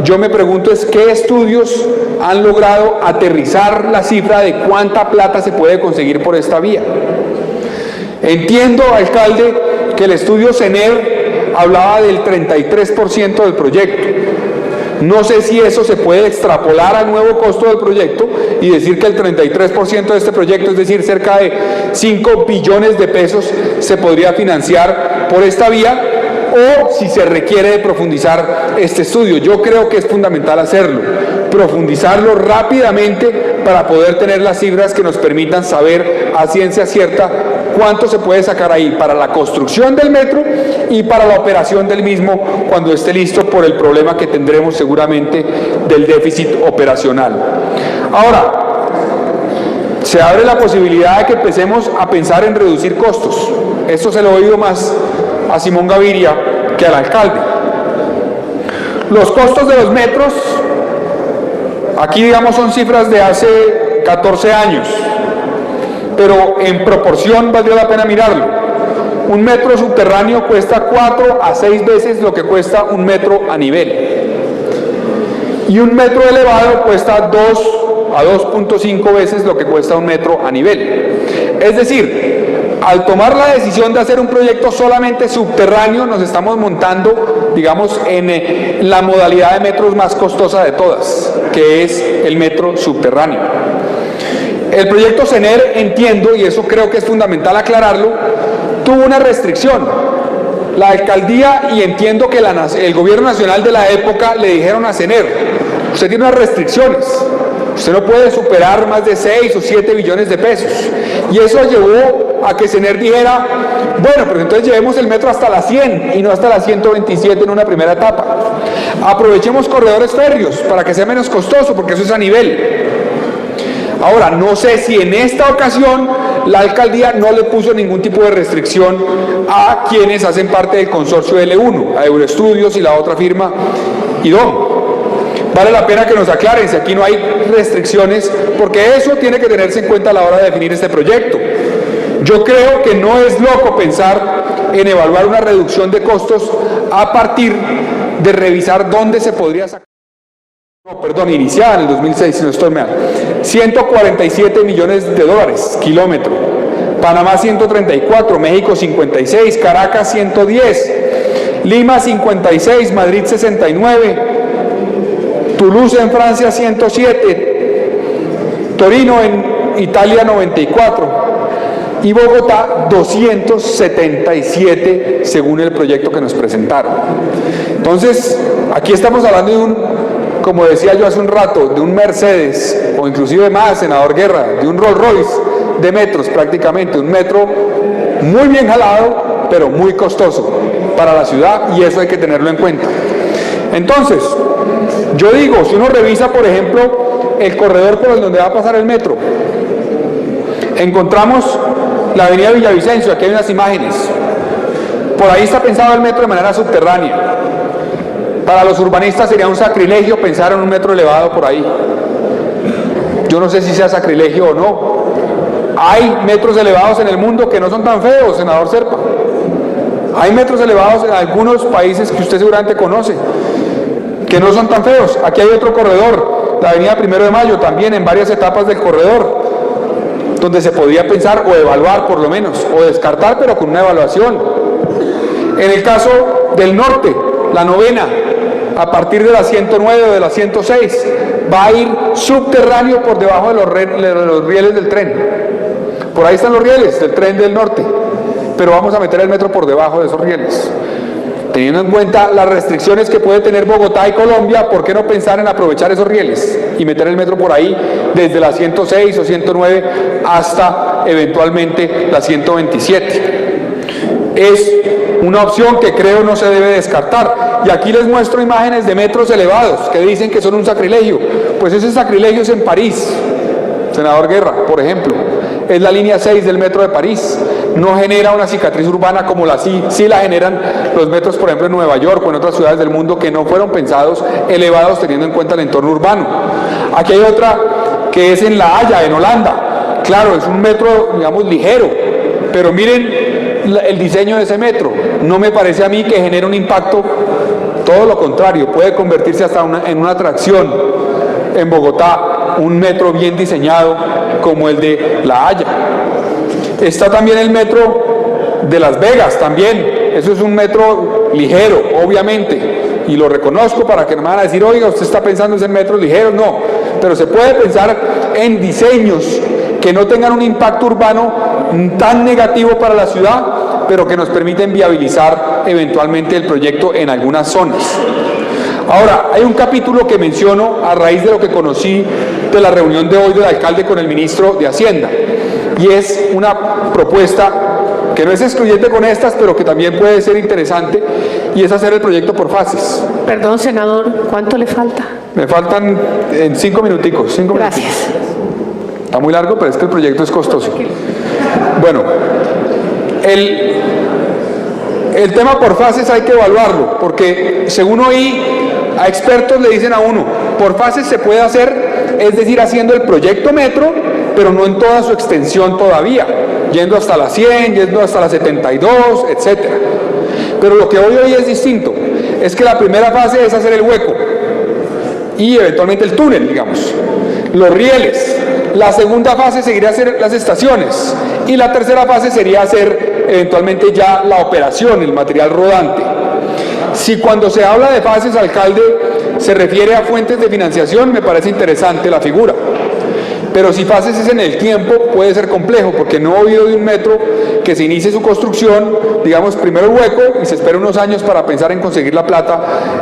Yo me pregunto es qué estudios han logrado aterrizar la cifra de cuánta plata se puede conseguir por esta vía. Entiendo, alcalde, que el estudio CENER hablaba del 33% del proyecto. No sé si eso se puede extrapolar al nuevo costo del proyecto y decir que el 33% de este proyecto, es decir, cerca de 5 billones de pesos, se podría financiar por esta vía, o si se requiere de profundizar este estudio. Yo creo que es fundamental hacerlo, profundizarlo rápidamente para poder tener las cifras que nos permitan saber a ciencia cierta cuánto se puede sacar ahí para la construcción del metro y para la operación del mismo cuando esté listo, por el problema que tendremos seguramente del déficit operacional. Ahora, se abre la posibilidad de que empecemos a pensar en reducir costos. Esto se lo he oído más a Simón Gaviria que al alcalde. Los costos de los metros, aquí digamos son cifras de hace 14 años, pero en proporción valdría la pena mirarlo. Un metro subterráneo cuesta 4 a 6 veces lo que cuesta un metro a nivel. Y un metro elevado cuesta 2 a 2.5 veces lo que cuesta un metro a nivel. Es decir, al tomar la decisión de hacer un proyecto solamente subterráneo, nos estamos montando, digamos, en la modalidad de metros más costosa de todas, que es el metro subterráneo. El proyecto CENER, entiendo, y eso creo que es fundamental aclararlo, tuvo una restricción. La alcaldía, y entiendo que el gobierno nacional de la época le dijeron a CENER, usted tiene unas restricciones, usted no puede superar más de 6 o 7 billones de pesos. Y eso llevó a que CENER dijera, bueno, pero entonces llevemos el metro hasta la 100 y no hasta la 127 en una primera etapa. Aprovechemos corredores férreos para que sea menos costoso, porque eso es a nivel. Ahora, no sé si en esta ocasión la alcaldía no le puso ningún tipo de restricción a quienes hacen parte del consorcio L1, a Euroestudios y la otra firma IDOM. Vale la pena que nos aclaren si aquí no hay restricciones, porque eso tiene que tenerse en cuenta a la hora de definir este proyecto. Yo creo que no es loco pensar en evaluar una reducción de costos a partir de revisar dónde se podría sacar. No, perdón, iniciada en el 2006, si no estoy mal. 147 millones de dólares, kilómetro. Panamá 134, México 56, Caracas 110, Lima 56, Madrid 69, Toulouse en Francia 107, Torino en Italia 94 y Bogotá 277 según el proyecto que nos presentaron. Entonces, aquí estamos hablando de como decía yo hace un rato, de un Mercedes, o inclusive más, senador Guerra, de un Rolls Royce de metros prácticamente, un metro muy bien jalado, pero muy costoso para la ciudad, y eso hay que tenerlo en cuenta. Entonces, yo digo, si uno revisa, por ejemplo, el corredor por el donde va a pasar el metro, encontramos la avenida Villavicencio, aquí hay unas imágenes, por ahí está pensado el metro de manera subterránea. Para los urbanistas sería un sacrilegio pensar en un metro elevado por ahí. Yo no sé si sea sacrilegio o no. Hay metros elevados en el mundo que no son tan feos, senador Serpa. Hay metros elevados en algunos países que usted seguramente conoce, que no son tan feos. Aquí hay otro corredor, la avenida 1 de Mayo, también en varias etapas del corredor, donde se podría pensar o evaluar por lo menos, o descartar, pero con una evaluación. En el caso del norte, la novena, a partir de la 109 o de la 106, va a ir subterráneo por debajo de los rieles del tren. Por ahí están los rieles del tren del norte, pero vamos a meter el metro por debajo de esos rieles. Teniendo en cuenta las restricciones que puede tener Bogotá y Colombia, ¿por qué no pensar en aprovechar esos rieles y meter el metro por ahí desde la 106 o 109 hasta eventualmente la 127? es una opción que creo no se debe descartar. Y aquí les muestro imágenes de metros elevados que dicen que son un sacrilegio. Pues ese sacrilegio es en París, senador Guerra, por ejemplo. Es la línea 6 del metro de París. No genera una cicatriz urbana como sí la generan los metros, por ejemplo, en Nueva York o en otras ciudades del mundo que no fueron pensados elevados teniendo en cuenta el entorno urbano. Aquí hay otra que es en La Haya, en Holanda. Claro, es un metro, digamos, ligero, pero miren el diseño de ese metro. No me parece a mí que genere un impacto, todo lo contrario, puede convertirse hasta en una atracción en Bogotá, un metro bien diseñado como el de La Haya. Está también el metro de Las Vegas, también. Eso es un metro ligero, obviamente, y lo reconozco para que no me van a decir, oiga, usted está pensando en metros ligeros. No, pero se puede pensar en diseños que no tengan un impacto urbano tan negativo para la ciudad, pero que nos permiten viabilizar eventualmente el proyecto en algunas zonas. Ahora, hay un capítulo que menciono a raíz de lo que conocí de la reunión de hoy del alcalde con el ministro de Hacienda, y es una propuesta que no es excluyente con estas, pero que también puede ser interesante, y es hacer el proyecto por fases. Perdón, senador, ¿cuánto le falta? Me faltan 5 minuticos. Gracias. Está muy largo, pero es que el proyecto es costoso. Bueno, el tema por fases hay que evaluarlo, porque según oí, a expertos le dicen a uno, por fases se puede hacer, es decir, haciendo el proyecto metro, pero no en toda su extensión todavía, yendo hasta la 100, yendo hasta la 72, etcétera. Pero lo que hoy es distinto, es que la primera fase es hacer el hueco y eventualmente el túnel, digamos, los rieles. La segunda fase seguiría hacer las estaciones y la tercera fase sería hacer eventualmente ya la operación, el material rodante. Si cuando se habla de fases, alcalde, se refiere a fuentes de financiación, me parece interesante la figura. Pero si fases es en el tiempo, puede ser complejo, porque no he oído de un metro que se inicie su construcción, digamos, primero el hueco y se espera unos años para pensar en conseguir la plata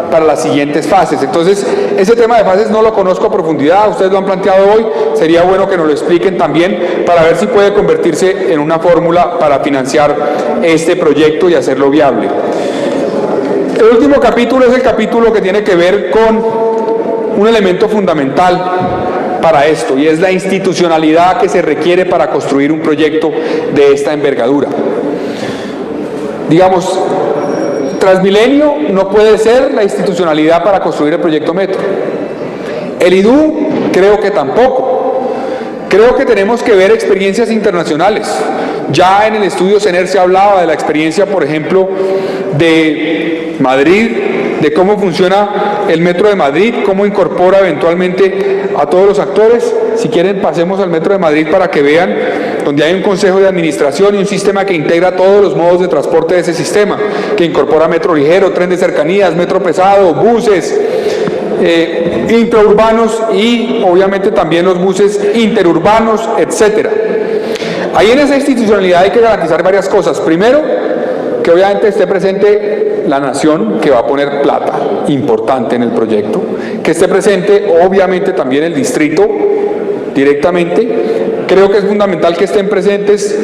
para las siguientes fases. Entonces, ese tema de fases no lo conozco a profundidad, ustedes lo han planteado hoy, sería bueno que nos lo expliquen también para ver si puede convertirse en una fórmula para financiar este proyecto y hacerlo viable. El último capítulo es el capítulo que tiene que ver con un elemento fundamental para esto, y es la institucionalidad que se requiere para construir un proyecto de esta envergadura. Digamos, Transmilenio no puede ser la institucionalidad para construir el proyecto metro. El IDU creo que tampoco. Creo que tenemos que ver experiencias internacionales. Ya en el estudio CENER se hablaba de la experiencia, por ejemplo, de Madrid, de cómo funciona el metro de Madrid, cómo incorpora eventualmente a todos los actores. Si quieren, pasemos al metro de Madrid para que vean, donde hay un consejo de administración y un sistema que integra todos los modos de transporte de ese sistema, que incorpora metro ligero, tren de cercanías, metro pesado, buses intraurbanos y obviamente también los buses interurbanos, etcétera. Ahí en esa institucionalidad hay que garantizar varias cosas. Primero, que obviamente esté presente la nación, que va a poner plata importante en el proyecto, que esté presente obviamente también el distrito directamente. Creo que es fundamental que estén presentes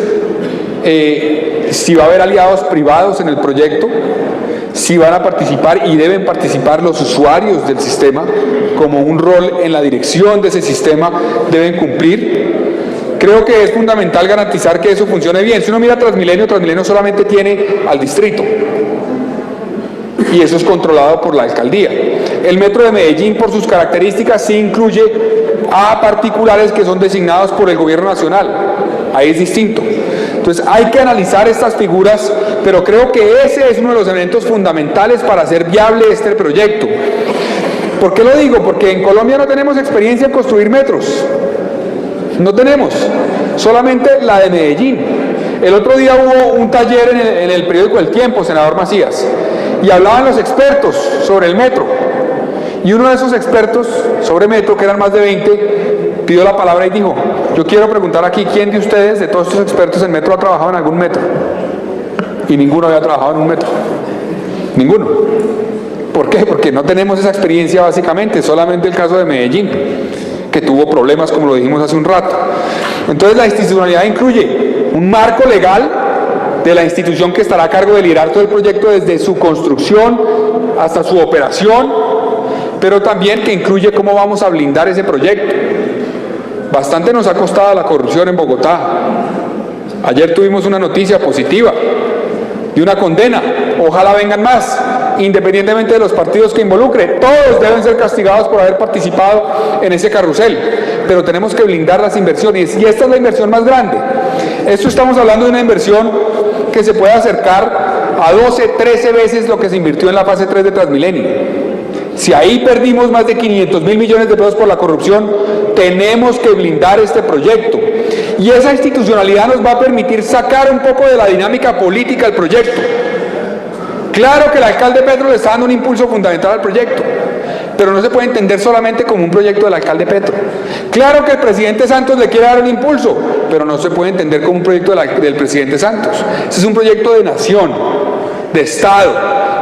si va a haber aliados privados en el proyecto, si van a participar y deben participar los usuarios del sistema, como un rol en la dirección de ese sistema deben cumplir. Creo que es fundamental garantizar que eso funcione bien. Si uno mira Transmilenio, Transmilenio solamente tiene al distrito y eso es controlado por la alcaldía. El metro de Medellín, por sus características, sí incluye a particulares que son designados por el gobierno nacional. Ahí es distinto. Entonces hay que analizar estas figuras, pero creo que ese es uno de los elementos fundamentales para hacer viable este proyecto. ¿Por qué lo digo? Porque en Colombia no tenemos experiencia en construir metros. No tenemos, solamente la de Medellín. El otro día hubo un taller en el periódico El Tiempo, senador Macías, y hablaban los expertos sobre el metro. Y uno de esos expertos sobre metro, que eran más de 20, pidió la palabra y dijo: yo quiero preguntar aquí, ¿quién de ustedes, de todos estos expertos en metro, ha trabajado en algún metro? Y ninguno había trabajado en un metro. Ninguno. ¿Por qué? Porque no tenemos esa experiencia básicamente, solamente el caso de Medellín, que tuvo problemas, como lo dijimos hace un rato. Entonces la institucionalidad incluye un marco legal de la institución que estará a cargo de liderar todo el proyecto desde su construcción hasta su operación, pero también que incluye cómo vamos a blindar ese proyecto. Bastante nos ha costado la corrupción en Bogotá. Ayer tuvimos una noticia positiva de una condena. Ojalá vengan más, independientemente de los partidos que involucre. Todos deben ser castigados por haber participado en ese carrusel, pero tenemos que blindar las inversiones, y esta es la inversión más grande. Esto estamos hablando de una inversión que se puede acercar a 12, 13 veces lo que se invirtió en la fase 3 de Transmilenio. Si ahí perdimos más de 500.000 millones de pesos por la corrupción, tenemos que blindar este proyecto. Y esa institucionalidad nos va a permitir sacar un poco de la dinámica política al proyecto. Claro que el alcalde Petro le está dando un impulso fundamental al proyecto, pero no se puede entender solamente como un proyecto del alcalde Petro. Claro que el presidente Santos le quiere dar un impulso, pero no se puede entender como un proyecto del presidente Santos. Ese es un proyecto de nación, de Estado,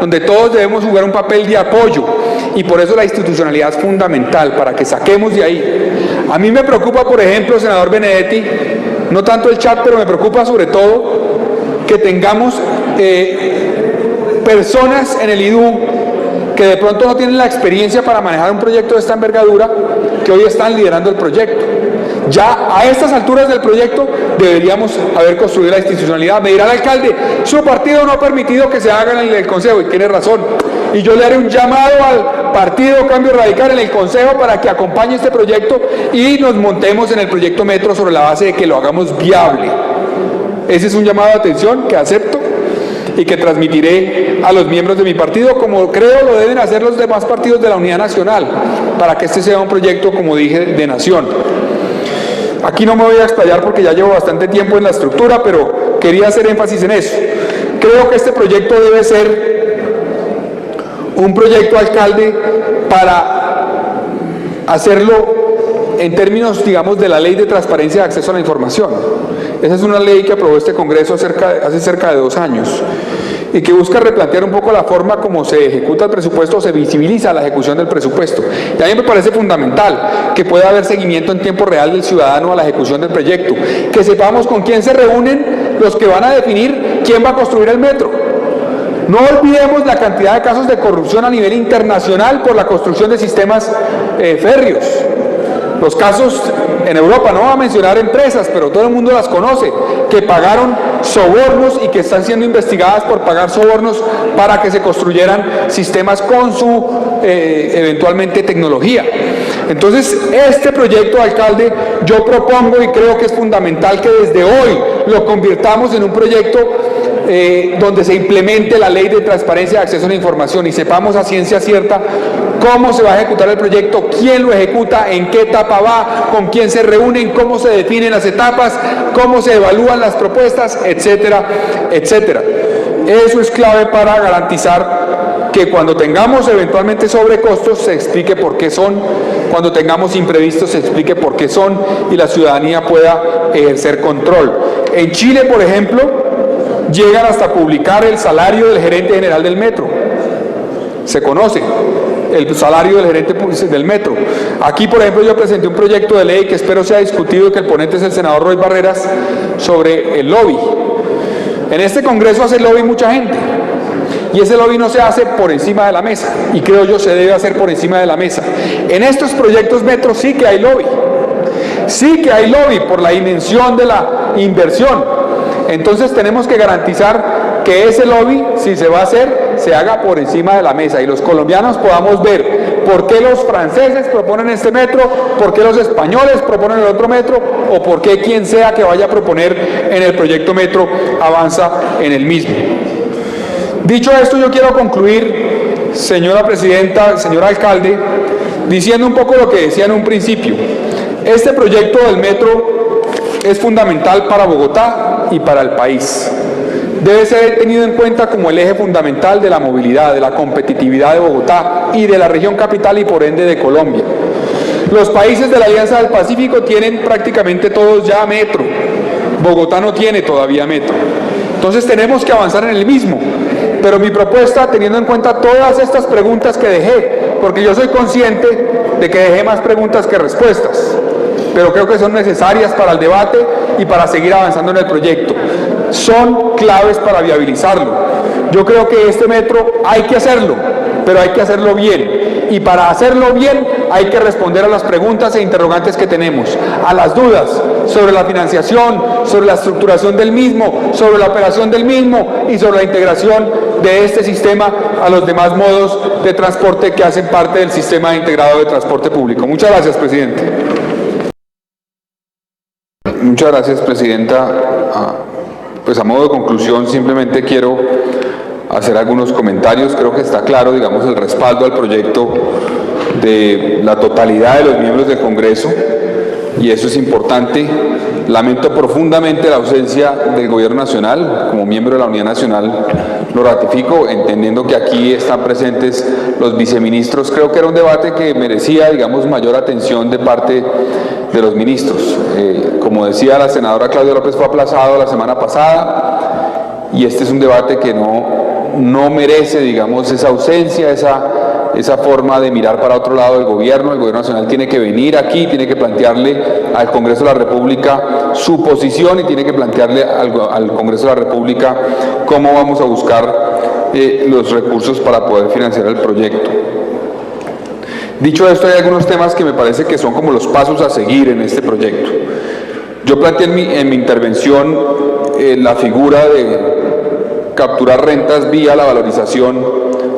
donde todos debemos jugar un papel de apoyo, y por eso la institucionalidad es fundamental, para que saquemos de ahí. A mí me preocupa, por ejemplo, senador Benedetti, no tanto el chat, pero me preocupa sobre todo que tengamos personas en el IDU que de pronto no tienen la experiencia para manejar un proyecto de esta envergadura, que hoy están liderando el proyecto. Ya a estas alturas del proyecto deberíamos haber construido la institucionalidad. Me dirá el alcalde, su partido no ha permitido que se haga en el Consejo, y tiene razón. Y yo le haré un llamado al partido Cambio Radical en el Consejo para que acompañe este proyecto y nos montemos en el proyecto Metro sobre la base de que lo hagamos viable. Ese es un llamado de atención que acepto y que transmitiré a los miembros de mi partido, como creo lo deben hacer los demás partidos de la Unidad Nacional, para que este sea un proyecto, como dije, de nación. Aquí no me voy a explayar porque ya llevo bastante tiempo en la estructura, pero quería hacer énfasis en eso. Creo que este proyecto debe ser un proyecto, alcalde, para hacerlo en términos, digamos, de la Ley de Transparencia de Acceso a la Información. Esa es una ley que aprobó este Congreso hace cerca de 2 años y que busca replantear un poco la forma como se ejecuta el presupuesto o se visibiliza la ejecución del presupuesto. Y a mí me parece fundamental que pueda haber seguimiento en tiempo real del ciudadano a la ejecución del proyecto, que sepamos con quién se reúnen los que van a definir quién va a construir el metro. No olvidemos la cantidad de casos de corrupción a nivel internacional por la construcción de sistemas férreos. Los casos en Europa, no voy a mencionar empresas, pero todo el mundo las conoce, que pagaron sobornos y que están siendo investigadas por pagar sobornos para que se construyeran sistemas con su eventualmente tecnología. Entonces, este proyecto, alcalde, yo propongo y creo que es fundamental que desde hoy lo convirtamos en un proyecto donde se implemente la Ley de Transparencia de Acceso a la Información y sepamos a ciencia cierta cómo se va a ejecutar el proyecto, quién lo ejecuta, en qué etapa va, con quién se reúnen, cómo se definen las etapas, cómo se evalúan las propuestas, etcétera, etcétera. Eso es clave para garantizar que cuando tengamos eventualmente sobrecostos se explique por qué son, cuando tengamos imprevistos se explique por qué son y la ciudadanía pueda ejercer control. En Chile, por ejemplo, llegan hasta publicar el salario del gerente general del metro. Se conoce el salario del gerente del metro. Aquí, por ejemplo, yo presenté un proyecto de ley que espero sea discutido y que el ponente es el senador Roy Barreras, sobre el lobby. En este Congreso hace lobby mucha gente y ese lobby no se hace por encima de la mesa y creo yo se debe hacer por encima de la mesa. En estos proyectos metro sí que hay lobby. Sí que hay lobby por la dimensión de la inversión. Entonces tenemos que garantizar que ese lobby, si se va a hacer, se haga por encima de la mesa y los colombianos podamos ver por qué los franceses proponen este metro, por qué los españoles proponen el otro metro o por qué quien sea que vaya a proponer en el proyecto metro avanza en el mismo. Dicho esto, yo quiero concluir, señora presidenta, señor alcalde, diciendo un poco lo que decía en un principio. Este proyecto del metro es fundamental para Bogotá y para el país. Debe ser tenido en cuenta como el eje fundamental de la movilidad, de la competitividad de Bogotá y de la región capital y por ende de Colombia. Los países de la Alianza del Pacífico tienen prácticamente todos ya metro. Bogotá no tiene todavía metro. Entonces tenemos que avanzar en el mismo. Pero mi propuesta, teniendo en cuenta todas estas preguntas que dejé, porque yo soy consciente de que dejé más preguntas que respuestas, pero creo que son necesarias para el debate y para seguir avanzando en el proyecto. son claves para viabilizarlo. Yo creo que este metro hay que hacerlo, pero hay que hacerlo bien. Y para hacerlo bien hay que responder a las preguntas e interrogantes que tenemos, a las dudas sobre la financiación, sobre la estructuración del mismo, sobre la operación del mismo y sobre la integración de este sistema a los demás modos de transporte que hacen parte del sistema integrado de transporte público. Muchas gracias, presidente. Muchas gracias, presidenta. Pues a modo de conclusión simplemente quiero hacer algunos comentarios. Creo que está claro, digamos, el respaldo al proyecto de la totalidad de los miembros del Congreso, y eso es importante. Lamento profundamente la ausencia del Gobierno Nacional. Como miembro de la Unidad Nacional lo ratifico, entendiendo que aquí están presentes los viceministros. Creo que era un debate que merecía, digamos, mayor atención de parte de los ministros. Como decía la senadora Claudia López, fue aplazado la semana pasada, y este es un debate que no merece, digamos, esa ausencia, esa forma de mirar para otro lado del gobierno. El Gobierno Nacional tiene que venir aquí, tiene que plantearle al Congreso de la República su posición y tiene que plantearle al Congreso de la República cómo vamos a buscar los recursos para poder financiar el proyecto. Dicho esto, hay algunos temas que me parece que son como los pasos a seguir en este proyecto. Yo planteé en mi intervención la figura de capturar rentas vía la valorización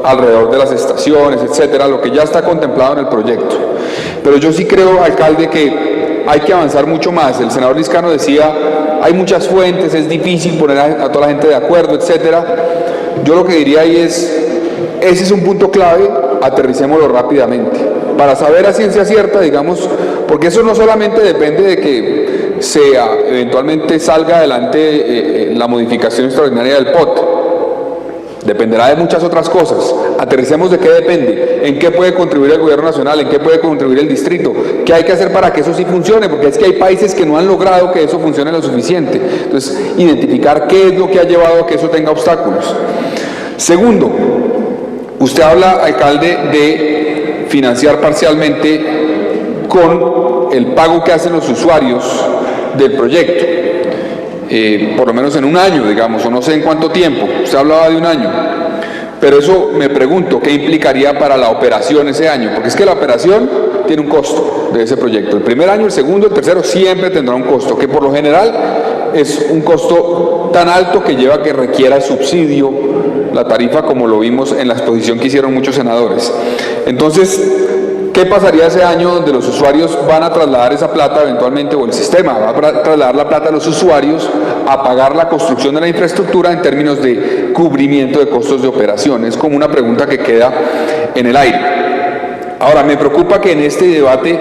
alrededor de las estaciones, etcétera, lo que ya está contemplado en el proyecto. Pero yo sí creo, alcalde, que hay que avanzar mucho más. El senador Liscano decía, hay muchas fuentes, es difícil poner a toda la gente de acuerdo, etcétera. Yo lo que diría ahí es, ese es un punto clave, aterricémoslo rápidamente, para saber a ciencia cierta, digamos, porque eso no solamente depende de que eventualmente salga adelante la modificación extraordinaria del POT. Dependerá de muchas otras cosas. Aterricemos de qué depende, en qué puede contribuir el Gobierno Nacional, en qué puede contribuir el distrito, qué hay que hacer para que eso sí funcione, porque es que hay países que no han logrado que eso funcione lo suficiente. Entonces, identificar qué es lo que ha llevado a que eso tenga obstáculos. Segundo, usted habla, alcalde, de financiar parcialmente con el pago que hacen los usuarios del proyecto. Por lo menos en un año, digamos, o no sé en cuánto tiempo. Usted hablaba de un año. Pero eso me pregunto, ¿qué implicaría para la operación ese año? Porque es que la operación tiene un costo de ese proyecto. El primer año, el segundo, el tercero siempre tendrá un costo, que por lo general es un costo tan alto que lleva a que requiera subsidio la tarifa, como lo vimos en la exposición que hicieron muchos senadores. Entonces, ¿qué pasaría ese año donde los usuarios van a trasladar esa plata eventualmente, o el sistema va a trasladar la plata a los usuarios a pagar la construcción de la infraestructura en términos de cubrimiento de costos de operación? Es como una pregunta que queda en el aire. Ahora, me preocupa que en este debate,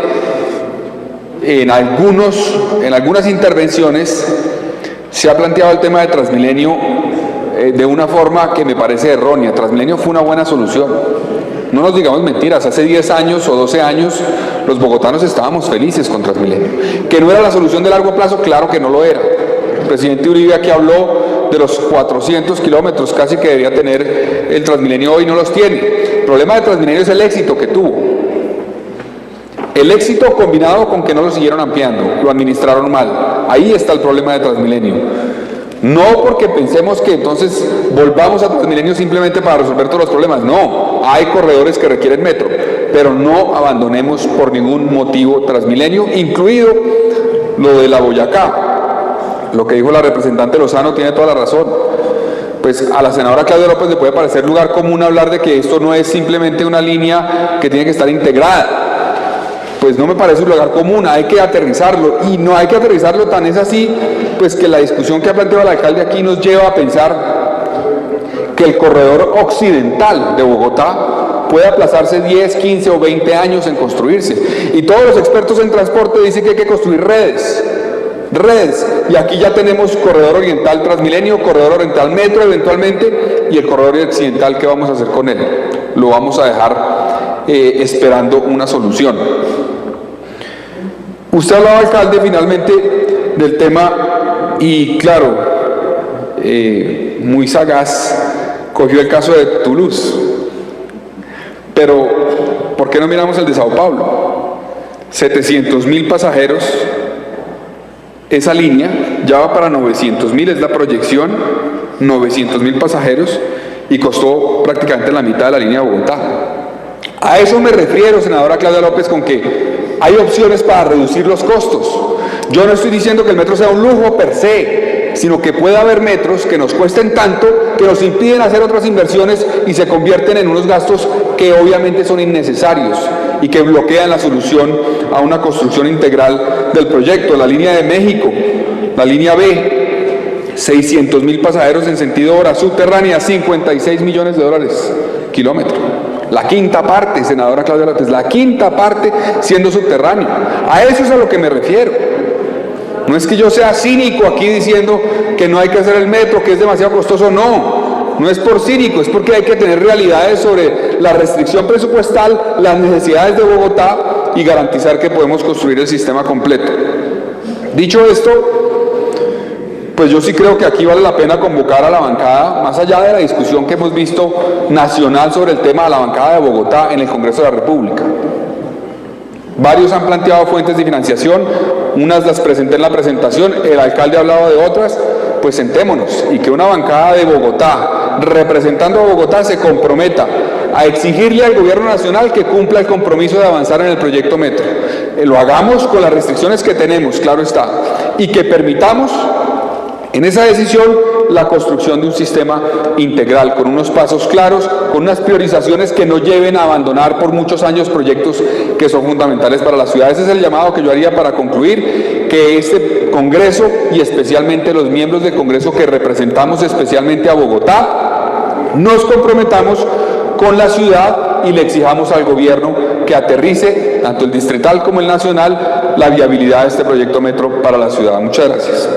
en algunas intervenciones, se ha planteado el tema de Transmilenio de una forma que me parece errónea. Transmilenio fue una buena solución. No nos digamos mentiras, hace 10 años o 12 años los bogotanos estábamos felices con Transmilenio. ¿Que no era la solución de largo plazo? Claro que no lo era. El presidente Uribe aquí habló de los 400 kilómetros casi que debería tener el Transmilenio, hoy no los tiene. El problema de Transmilenio es el éxito que tuvo. El éxito combinado con que no lo siguieron ampliando, lo administraron mal. Ahí está el problema de Transmilenio. No porque pensemos que entonces volvamos a Transmilenio simplemente para resolver todos los problemas. No, hay corredores que requieren metro, pero no abandonemos por ningún motivo Transmilenio, incluido lo de la Boyacá. Lo que dijo la representante Lozano tiene toda la razón. Pues a la senadora Claudia López le puede parecer lugar común hablar de que esto no es simplemente una línea que tiene que estar integrada. Pues no me parece un lugar común, hay que aterrizarlo, y no hay que aterrizarlo, tan es así, pues que la discusión que ha planteado el alcalde aquí nos lleva a pensar que el corredor occidental de Bogotá puede aplazarse 10, 15 o 20 años en construirse, y todos los expertos en transporte dicen que hay que construir redes, y aquí ya tenemos corredor oriental Transmilenio, corredor oriental metro eventualmente, y el corredor occidental, ¿qué vamos a hacer con él? Lo vamos a dejar esperando una solución. Usted hablaba, alcalde, finalmente del tema, y claro, muy sagaz, cogió el caso de Toulouse, pero ¿por qué no miramos el de Sao Paulo? 700.000 pasajeros esa línea ya va para 900.000, es la proyección, 900.000 pasajeros, y costó prácticamente la mitad de la línea de Bogotá. A eso me refiero, senadora Claudia López, con que hay opciones para reducir los costos. Yo no estoy diciendo que el metro sea un lujo per se, sino que puede haber metros que nos cuesten tanto que nos impiden hacer otras inversiones y se convierten en unos gastos que obviamente son innecesarios y que bloquean la solución a una construcción integral del proyecto. La línea de México, la línea B, 600.000 pasajeros en sentido hora subterránea, 56 millones de dólares kilómetro. La quinta parte, senadora Claudia López, la quinta parte siendo subterráneo. A eso es a lo que me refiero. No es que yo sea cínico aquí diciendo que no hay que hacer el metro, que es demasiado costoso, no es por cínico, es porque hay que tener realidades sobre la restricción presupuestal, las necesidades de Bogotá y garantizar que podemos construir el sistema completo. Dicho esto, pues yo sí creo que aquí vale la pena convocar a la bancada, más allá de la discusión que hemos visto nacional sobre el tema de la bancada de Bogotá en el Congreso de la República. Varios han planteado fuentes de financiación, unas las presenté en la presentación, el alcalde ha hablado de otras, pues sentémonos y que una bancada de Bogotá, representando a Bogotá, se comprometa a exigirle al gobierno nacional que cumpla el compromiso de avanzar en el proyecto metro. Lo hagamos con las restricciones que tenemos, claro está, y que permitamos en esa decisión la construcción de un sistema integral, con unos pasos claros, con unas priorizaciones que no lleven a abandonar por muchos años proyectos que son fundamentales para la ciudad. Ese es el llamado que yo haría para concluir, que este Congreso y especialmente los miembros del Congreso que representamos especialmente a Bogotá, nos comprometamos con la ciudad y le exijamos al gobierno que aterrice, tanto el distrital como el nacional, la viabilidad de este proyecto metro para la ciudad. Muchas gracias.